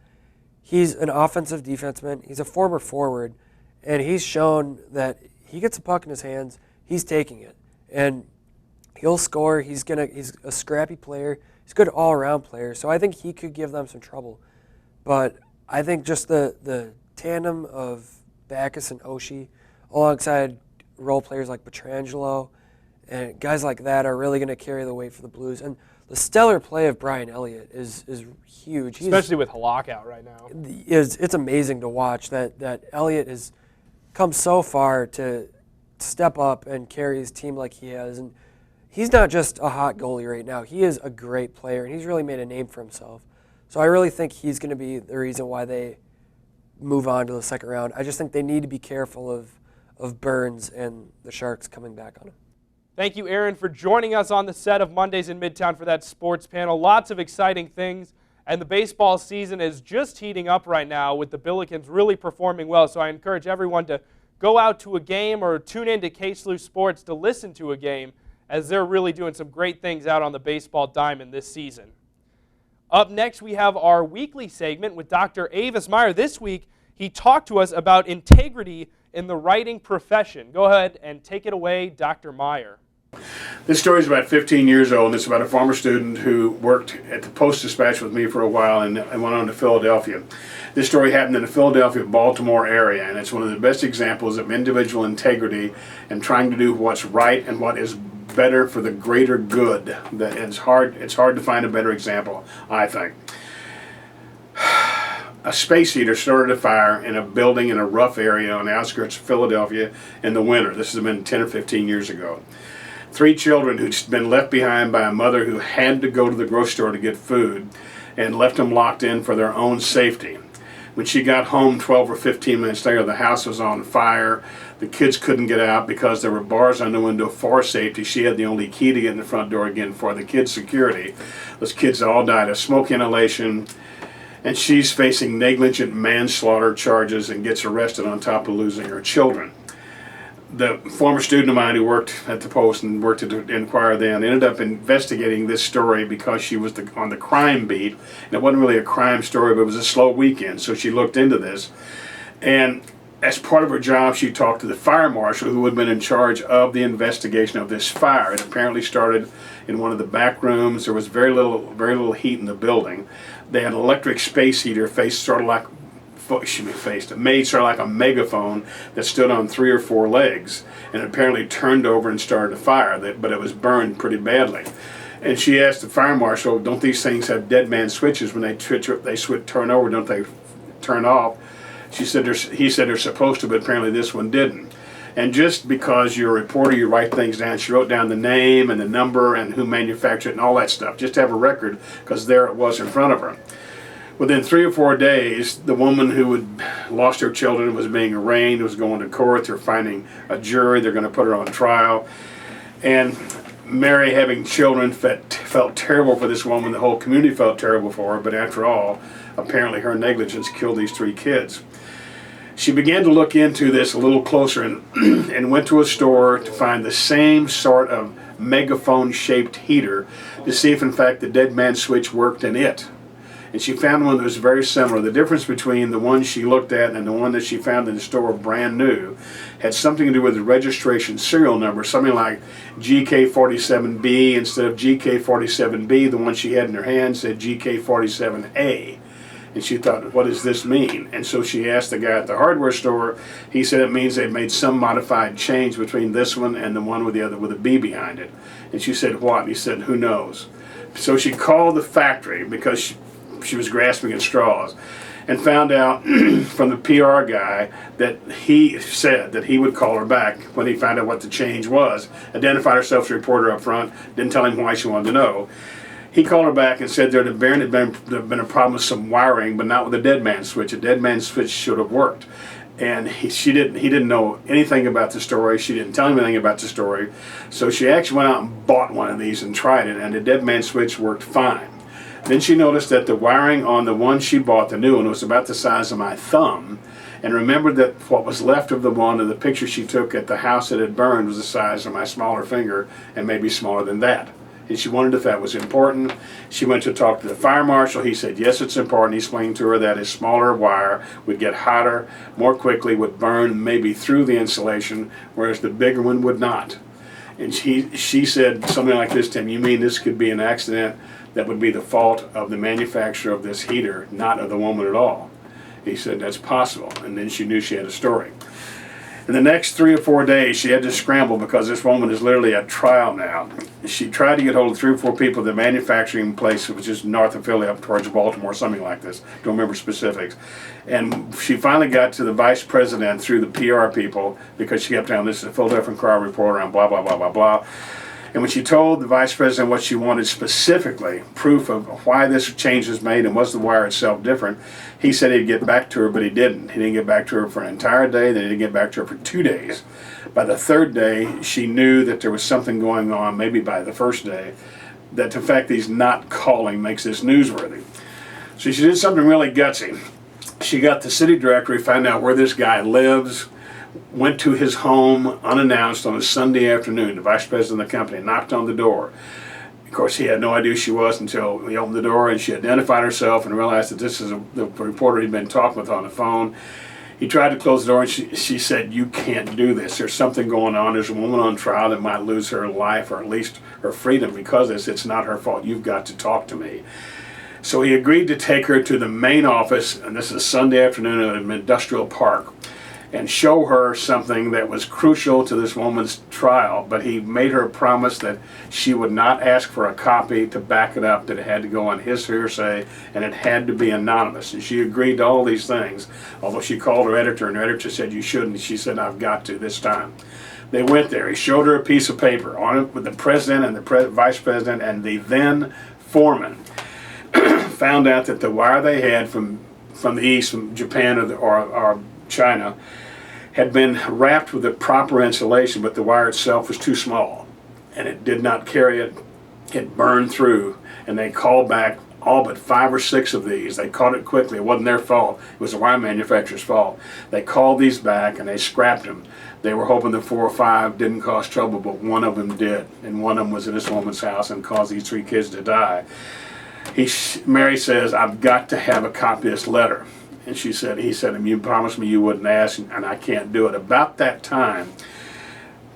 He's an offensive defenseman. He's a former forward, and he's shown that he gets a puck in his hands, he's taking it, and he'll score. He's a scrappy player. He's a good all-around player, so I think he could give them some trouble. But I think just the tandem of Backus and Oshie, alongside role players like Pietrangelo and guys like that, are really going to carry the weight for the Blues. And the stellar play of Brian Elliott is huge. Especially with Halak out right now. It's amazing to watch that Elliott has come so far to step up and carry his team like he has. And he's not just a hot goalie right now. He is a great player, and he's really made a name for himself. So I really think he's going to be the reason why they move on to the second round. I just think they need to be careful of Burns and the Sharks coming back on him. Thank you, Aaron, for joining us on the set of Mondays in Midtown for that sports panel. Lots of exciting things, and the baseball season is just heating up right now with the Billikens really performing well. So I encourage everyone to go out to a game or tune in to KSLU Sports to listen to a game, as they're really doing some great things out on the baseball diamond this season. Up next, we have our weekly segment with Dr. Avis Meyer. This week, he talked to us about integrity in the writing profession. Go ahead and take it away, Dr. Meyer. This story is about 15 years old, and it's about a former student who worked at the Post-Dispatch with me for a while and went on to Philadelphia. This story happened in the Philadelphia, Baltimore area, and it's one of the best examples of individual integrity and trying to do what's right and what is better for the greater good. It's hard to find a better example, I think. A space heater started a fire in a building in a rough area on the outskirts of Philadelphia in the winter. This has been 10 or 15 years ago. 3 children who'd been left behind by a mother who had to go to the grocery store to get food and left them locked in for their own safety. When she got home 12 or 15 minutes later, the house was on fire. The kids couldn't get out because there were bars on the window for safety. She had the only key to get in the front door again for the kids' security. Those kids all died of smoke inhalation, and she's facing negligent manslaughter charges and gets arrested on top of losing her children. The former student of mine who worked at the Post and worked at the Inquirer then ended up investigating this story because she was on the crime beat. And it wasn't really a crime story, but it was a slow weekend, so she looked into this. And as part of her job, she talked to the fire marshal who had been in charge of the investigation of this fire. It apparently started in one of the back rooms. There was very little heat in the building. They had an electric space heater made sort of like a megaphone that stood on 3 or 4 legs, and apparently turned over and started a fire, but it was burned pretty badly. And she asked the fire marshal, don't these things have dead man switches when they turn over, don't they turn off? He said they're supposed to, but apparently this one didn't. And just because you're a reporter, you write things down. She wrote down the name and the number and who manufactured it and all that stuff, just to have a record, because there it was in front of her. Within 3 or 4 days, the woman who had lost her children was being arraigned, was going to court. They're finding a jury. They're going to put her on trial. And Mary, having children, felt terrible for this woman. The whole community felt terrible for her. But after all, apparently her negligence killed these 3 kids. She began to look into this a little closer and went to a store to find the same sort of megaphone-shaped heater to see if, in fact, the dead man switch worked in it. And she found one that was very similar. The difference between the one she looked at and the one that she found in the store brand new had something to do with the registration serial number, something like GK47B instead of GK47B. The one she had in her hand said GK47A. And she thought, what does this mean? And so she asked the guy at the hardware store. He said it means they've made some modified change between this one and the one with the other with a B behind it. And she said, what? And he said, who knows? So she called the factory because she was grasping at straws, and found out from the PR guy that he said that he would call her back when he found out what the change was, identified herself as a reporter up front, didn't tell him why she wanted to know. He called her back and said there had been a problem with some wiring, but not with the dead man switch. A dead man switch should have worked. And he didn't know anything about the story. She didn't tell him anything about the story. So she actually went out and bought one of these and tried it, and the dead man switch worked fine. Then she noticed that the wiring on the one she bought, the new one, was about the size of my thumb, and remembered that what was left of the one of the picture she took at the house that had burned was the size of my smaller finger, and maybe smaller than that. And she wondered if that was important. She went to talk to the fire marshal. He said, yes, it's important. He explained to her that a smaller wire would get hotter more quickly, would burn maybe through the insulation, whereas the bigger one would not. And she said something like this to him, you mean this could be an accident that would be the fault of the manufacturer of this heater, not of the woman at all? He said, that's possible. And then she knew she had a story. In the next 3 or 4 days, she had to scramble because this woman is literally at trial now. She tried to get hold of 3 or 4 people at the manufacturing place, which is north of Philly, up towards Baltimore, something like this. Don't remember specifics. And she finally got to the vice president through the PR people because she kept telling this is a Philadelphia Inquirer reporter and blah, blah, blah, blah, blah. And when she told the vice president what she wanted specifically, proof of why this change was made and was the wire itself different, he said he'd get back to her, but he didn't. He didn't get back to her for an entire day, then he didn't get back to her for 2 days. By the 3rd day, she knew that there was something going on, maybe by the 1st day, that the fact that he's not calling makes this newsworthy. So she did something really gutsy. She got the city directory, found out where this guy lives, went to his home unannounced on a Sunday afternoon. The vice president of the company knocked on the door. Of course, he had no idea who she was until he opened the door, and she identified herself and realized that this is the reporter he'd been talking with on the phone. He tried to close the door, and she said, you can't do this. There's something going on. There's a woman on trial that might lose her life or at least her freedom because of this. It's not her fault. You've got to talk to me. So he agreed to take her to the main office, and this is Sunday afternoon at an industrial park, and show her something that was crucial to this woman's trial. But he made her promise that she would not ask for a copy to back it up, that it had to go on his hearsay, and it had to be anonymous. And she agreed to all these things, although she called her editor, and her editor said, you shouldn't. She said, I've got to this time. They went there. He showed her a piece of paper on it with the president and the vice president and the then foreman. Found out that the wire they had from the east, from Japan or China, had been wrapped with the proper insulation, but the wire itself was too small and it did not carry it. It burned through, and they called back all but 5 or 6 of these. They caught it quickly. It wasn't their fault. It was the wire manufacturer's fault. They called these back and they scrapped them. They were hoping that 4 or 5 didn't cause trouble, but one of them did, and one of them was in this woman's house and caused these 3 kids to die. Mary says, I've got to have a copy of this letter. And he said, you promised me you wouldn't ask, and I can't do it. About that time,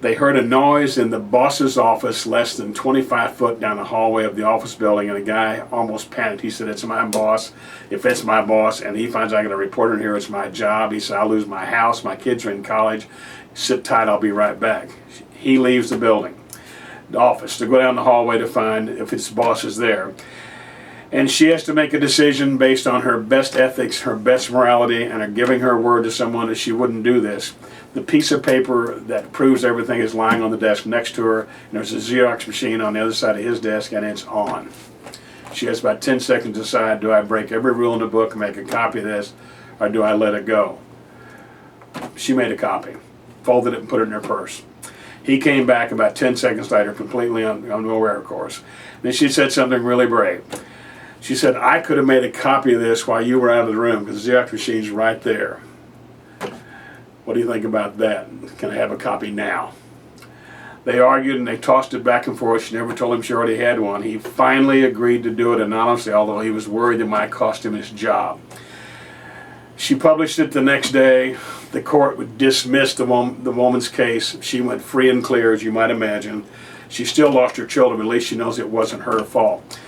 they heard a noise in the boss's office less than 25 foot down the hallway of the office building, and the guy almost panicked. He said, it's my boss. If it's my boss and he finds I got a reporter in here, it's my job. He said, I'll lose my house. My kids are in college. Sit tight, I'll be right back. He leaves the building, the office, to go down the hallway to find if his boss is there. And she has to make a decision based on her best ethics, her best morality, and her giving her word to someone that she wouldn't do this. The piece of paper that proves everything is lying on the desk next to her, and there's a Xerox machine on the other side of his desk, and it's on. She has about 10 seconds to decide, do I break every rule in the book and make a copy of this, or do I let it go? She made a copy, folded it, and put it in her purse. He came back about 10 seconds later, completely unaware, of course. Then she said something really brave. She said, I could have made a copy of this while you were out of the room, because the Xerox machine's right there. What do you think about that? Can I have a copy now? They argued and they tossed it back and forth. She never told him she already had one. He finally agreed to do it anonymously, although he was worried it might cost him his job. She published it the next day. The court would dismiss the woman's case. She went free and clear, as you might imagine. She still lost her children, but at least she knows it wasn't her fault.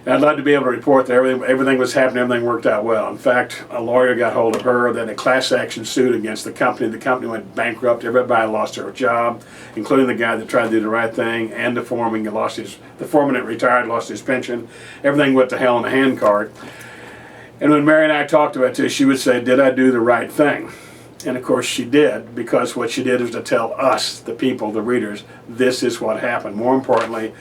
And I'd love to be able to report that everything was happening, everything worked out well. In fact, a lawyer got hold of her, then a class action suit against the company. The company went bankrupt. Everybody lost their job, including the guy that tried to do the right thing, and the foreman the foreman that retired lost his pension. Everything went to hell in a handcart. And when Mary and I talked about this, she would say, did I do the right thing? And of course she did, because what she did was to tell us, the people, the readers, this is what happened. More importantly,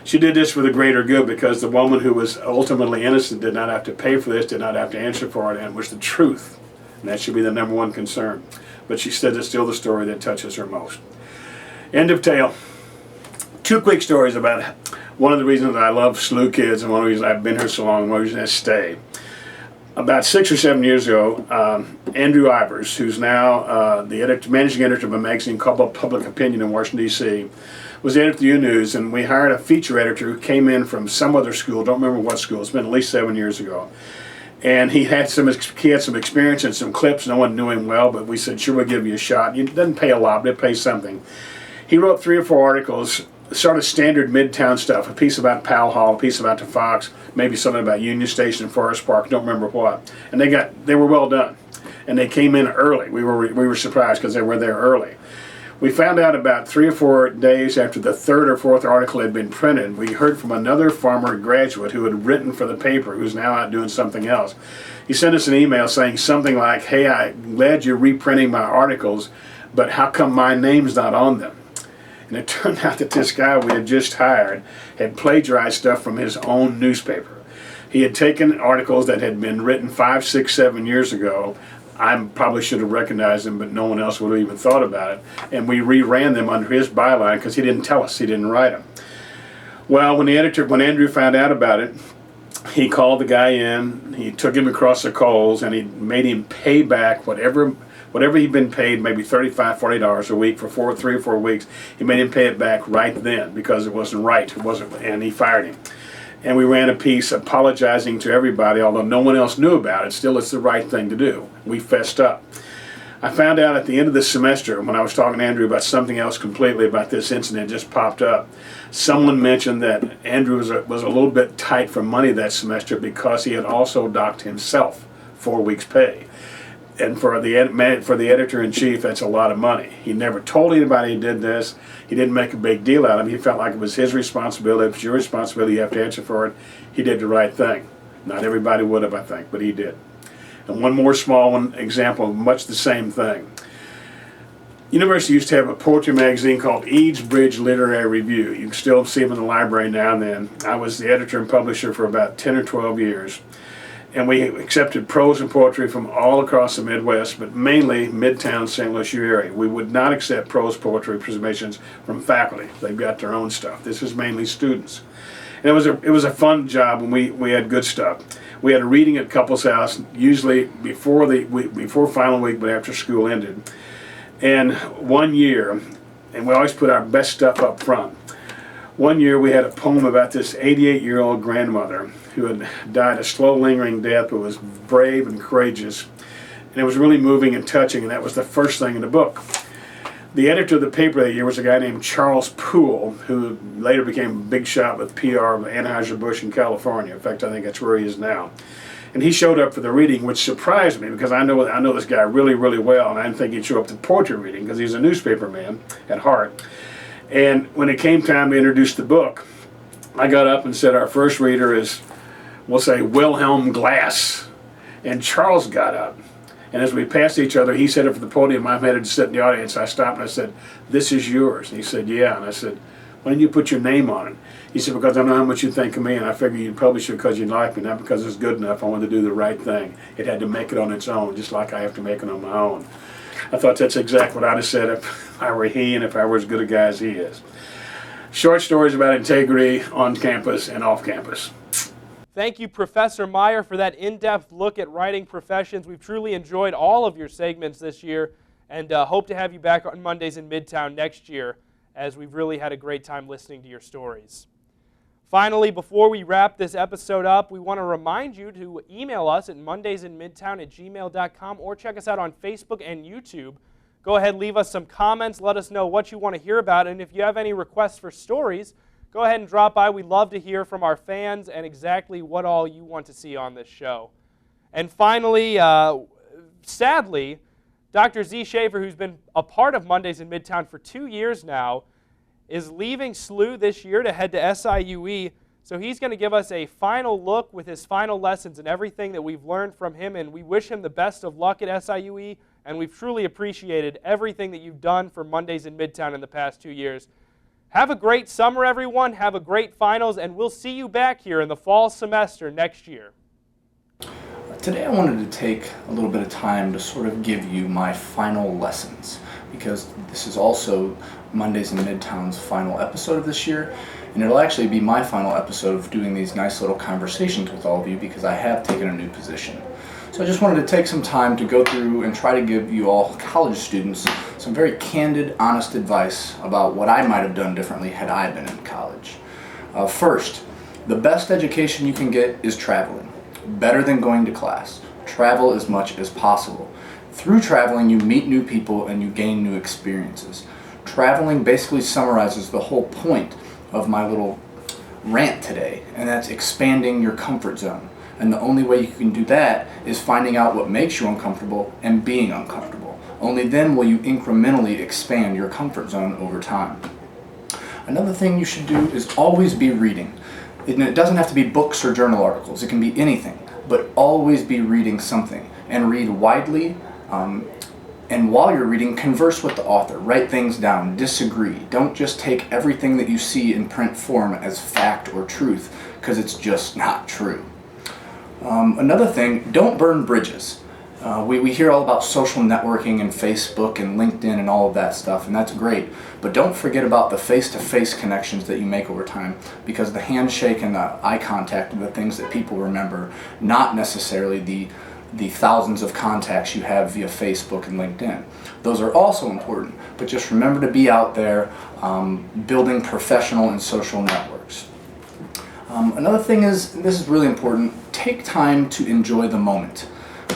she did this for the greater good, because the woman who was ultimately innocent did not have to pay for this, did not have to answer for it, and it was the truth. And that should be the number one concern. But she said it's still the story that touches her most. End of tale. Two quick stories about one of the reasons I love SLU Kids, and one of the reasons I've been here so long, and one of the reasons I stay. About 6 or 7 years ago, Andrew Ivers, who's now the managing editor of a magazine called Public Opinion in Washington, D.C., was the editor of the U-News, and we hired a feature editor who came in from some other school, don't remember what school, it's been at least 7 years ago. And he had some experience and some clips. No one knew him well, but we said, sure, we'll give you a shot. It doesn't pay a lot, but it pays something. He wrote 3 or 4 articles, sort of standard Midtown stuff, a piece about Powell Hall, a piece about the Fox, maybe something about Union Station and Forest Park, don't remember what. And they were well done. And they came in early. We were surprised because they were there early. We found out about 3 or 4 days after the 3rd or 4th article had been printed, we heard from another farmer graduate who had written for the paper, who's now out doing something else. He sent us an email saying something like, hey, I'm glad you're reprinting my articles, but how come my name's not on them? And it turned out that this guy we had just hired had plagiarized stuff from his own newspaper. He had taken articles that had been written 5, 6, 7 years ago. I probably should have recognized them, but no one else would have even thought about it. And we reran them under his byline because he didn't tell us, he didn't write them. Well, when Andrew found out about it, he called the guy in, he took him across the coals, and he made him pay back whatever he'd been paid, maybe $35, $40 a week for 3 or 4 weeks. He made him pay it back right then because it wasn't right. And he fired him. And we ran a piece apologizing to everybody, although no one else knew about it. Still, it's the right thing to do. We fessed up. I found out at the end of the semester, when I was talking to Andrew about something else completely about this incident just popped up, someone mentioned that Andrew was a little bit tight for money that semester because he had also docked himself 4 weeks' pay. And for the editor-in-chief, that's a lot of money. He never told anybody he did this. He didn't make a big deal out of it. He felt like it was his responsibility. If it's your responsibility, you have to answer for it. He did the right thing. Not everybody would have, I think, but he did. And one more small example of much the same thing. University used to have a poetry magazine called Eadsbridge Literary Review. You can still see them in the library now and then. I was the editor and publisher for about 10 or 12 years. And we accepted prose and poetry from all across the Midwest, but mainly Midtown, St. Louis area. We would not accept prose poetry submissions from faculty. They've got their own stuff. This was mainly students. And it was a fun job, and we had good stuff. We had a reading at Couples House, usually before final week, but after school ended. And one year, and we always put our best stuff up front. One year we had a poem about this 88-year-old grandmother who had died a slow, lingering death, but was brave and courageous. And it was really moving and touching, and that was the first thing in the book. The editor of the paper that year was a guy named Charles Poole, who later became a big shot with PR of Anheuser-Busch in California. In fact, I think that's where he is now. And he showed up for the reading, which surprised me because I know this guy really, really well, and I didn't think he'd show up to the poetry reading because he's a newspaper man at heart. And when it came time to introduce the book, I got up and said, our first reader is we'll say Wilhelm Glass. And Charles got up. And as we passed each other, he said it for the podium. I had to sit in the audience. I stopped and I said, "This is yours." And he said, "Yeah." And I said, "Why didn't you put your name on it?" He said, "Because I know how much you think of me, and I figured you'd publish it because you like me, not because it's good enough. I wanted to do the right thing. It had to make it on its own, just like I have to make it on my own." I thought that's exactly what I'd have said if I were he and if I were as good a guy as he is. Short stories about integrity on campus and off campus. Thank you, Professor Meyer, for that in-depth look at writing professions. We've truly enjoyed all of your segments this year and hope to have you back on Mondays in Midtown next year, as we've really had a great time listening to your stories. Finally, before we wrap this episode up, we want to remind you to email us at mondaysinmidtown@gmail.com or check us out on Facebook and YouTube. Go ahead, leave us some comments, let us know what you want to hear about, and if you have any requests for stories, go ahead and drop by. We'd love to hear from our fans and exactly what all you want to see on this show. And finally, sadly, Dr. Z. Schaefer, who's been a part of Mondays in Midtown for 2 years now, is leaving SLU this year to head to SIUE. So he's going to give us a final look with his final lessons and everything that we've learned from him. And we wish him the best of luck at SIUE. And we've truly appreciated everything that you've done for Mondays in Midtown in the past 2 years. Have a great summer, everyone. Have a great finals. And we'll see you back here in the fall semester next year. Today I wanted to take a little bit of time to sort of give you my final lessons, because this is also Mondays in Midtown's final episode of this year, and it'll actually be my final episode of doing these nice little conversations with all of you, because I have taken a new position. So I just wanted to take some time to go through and try to give you all college students some very candid, honest advice about what I might have done differently had I been in college. First, the best education you can get is traveling. Better than going to class. Travel as much as possible. Through traveling, you meet new people and you gain new experiences. Traveling basically summarizes the whole point of my little rant today, and that's expanding your comfort zone. And the only way you can do that is finding out what makes you uncomfortable and being uncomfortable. Only then will you incrementally expand your comfort zone over time. Another thing you should do is always be reading. It doesn't have to be books or journal articles. It can be anything, but always be reading something, and read widely. And while you're reading, converse with the author. Write things down. Disagree. Don't just take everything that you see in print form as fact or truth, because it's just not true. Another thing, don't burn bridges. We hear all about social networking and Facebook and LinkedIn and all of that stuff, and that's great. But don't forget about the face-to-face connections that you make over time, because the handshake and the eye contact are the things that people remember, not necessarily the thousands of contacts you have via Facebook and LinkedIn. Those are also important, but just remember to be out there building professional and social networks. Another thing is, and this is really important, take time to enjoy the moment.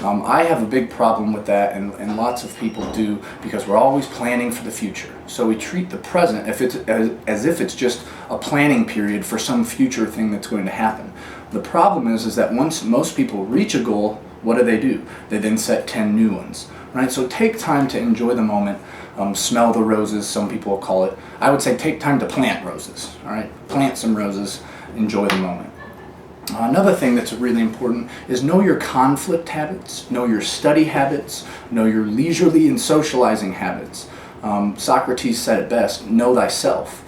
I have a big problem with that, and lots of people do, because we're always planning for the future. So we treat the present as if it's just a planning period for some future thing that's going to happen. The problem is that once most people reach a goal, what do? They then set 10 new ones, right? So take time to enjoy the moment, smell the roses, some people will call it. I would say take time to plant roses, all right? Plant some roses, enjoy the moment. Another thing that's really important is know your conflict habits, know your study habits, know your leisurely and socializing habits. Socrates said it best, know thyself.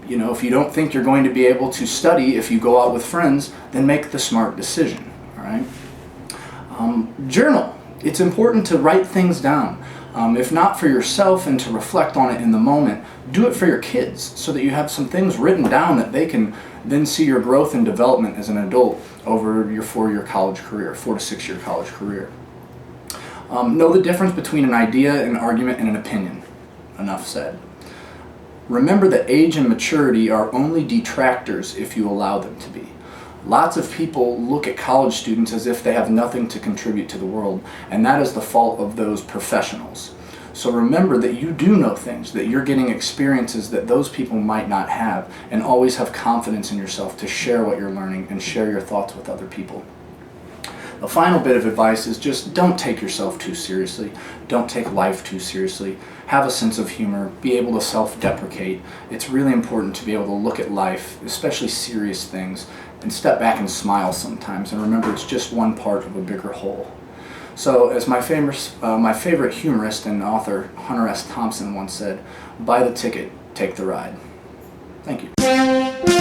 If you don't think you're going to be able to study if you go out with friends, then make the smart decision, all right? Journal. It's important to write things down. If not for yourself and to reflect on it in the moment, do it for your kids so that you have some things written down that they can then see your growth and development as an adult over your 4-year college career, 4 to 6 year college career. Know the difference between an idea, an argument, and an opinion. Enough said. Remember that age and maturity are only detractors if you allow them to be. Lots of people look at college students as if they have nothing to contribute to the world, and that is the fault of those professionals. So remember that you do know things, that you're getting experiences that those people might not have, and always have confidence in yourself to share what you're learning and share your thoughts with other people. The final bit of advice is just don't take yourself too seriously. Don't take life too seriously. Have a sense of humor. Be able to self-deprecate. It's really important to be able to look at life, especially serious things, and step back and smile sometimes and remember it's just one part of a bigger whole. So as my favorite humorist and author Hunter S. Thompson once said, "Buy the ticket, take the ride." Thank you.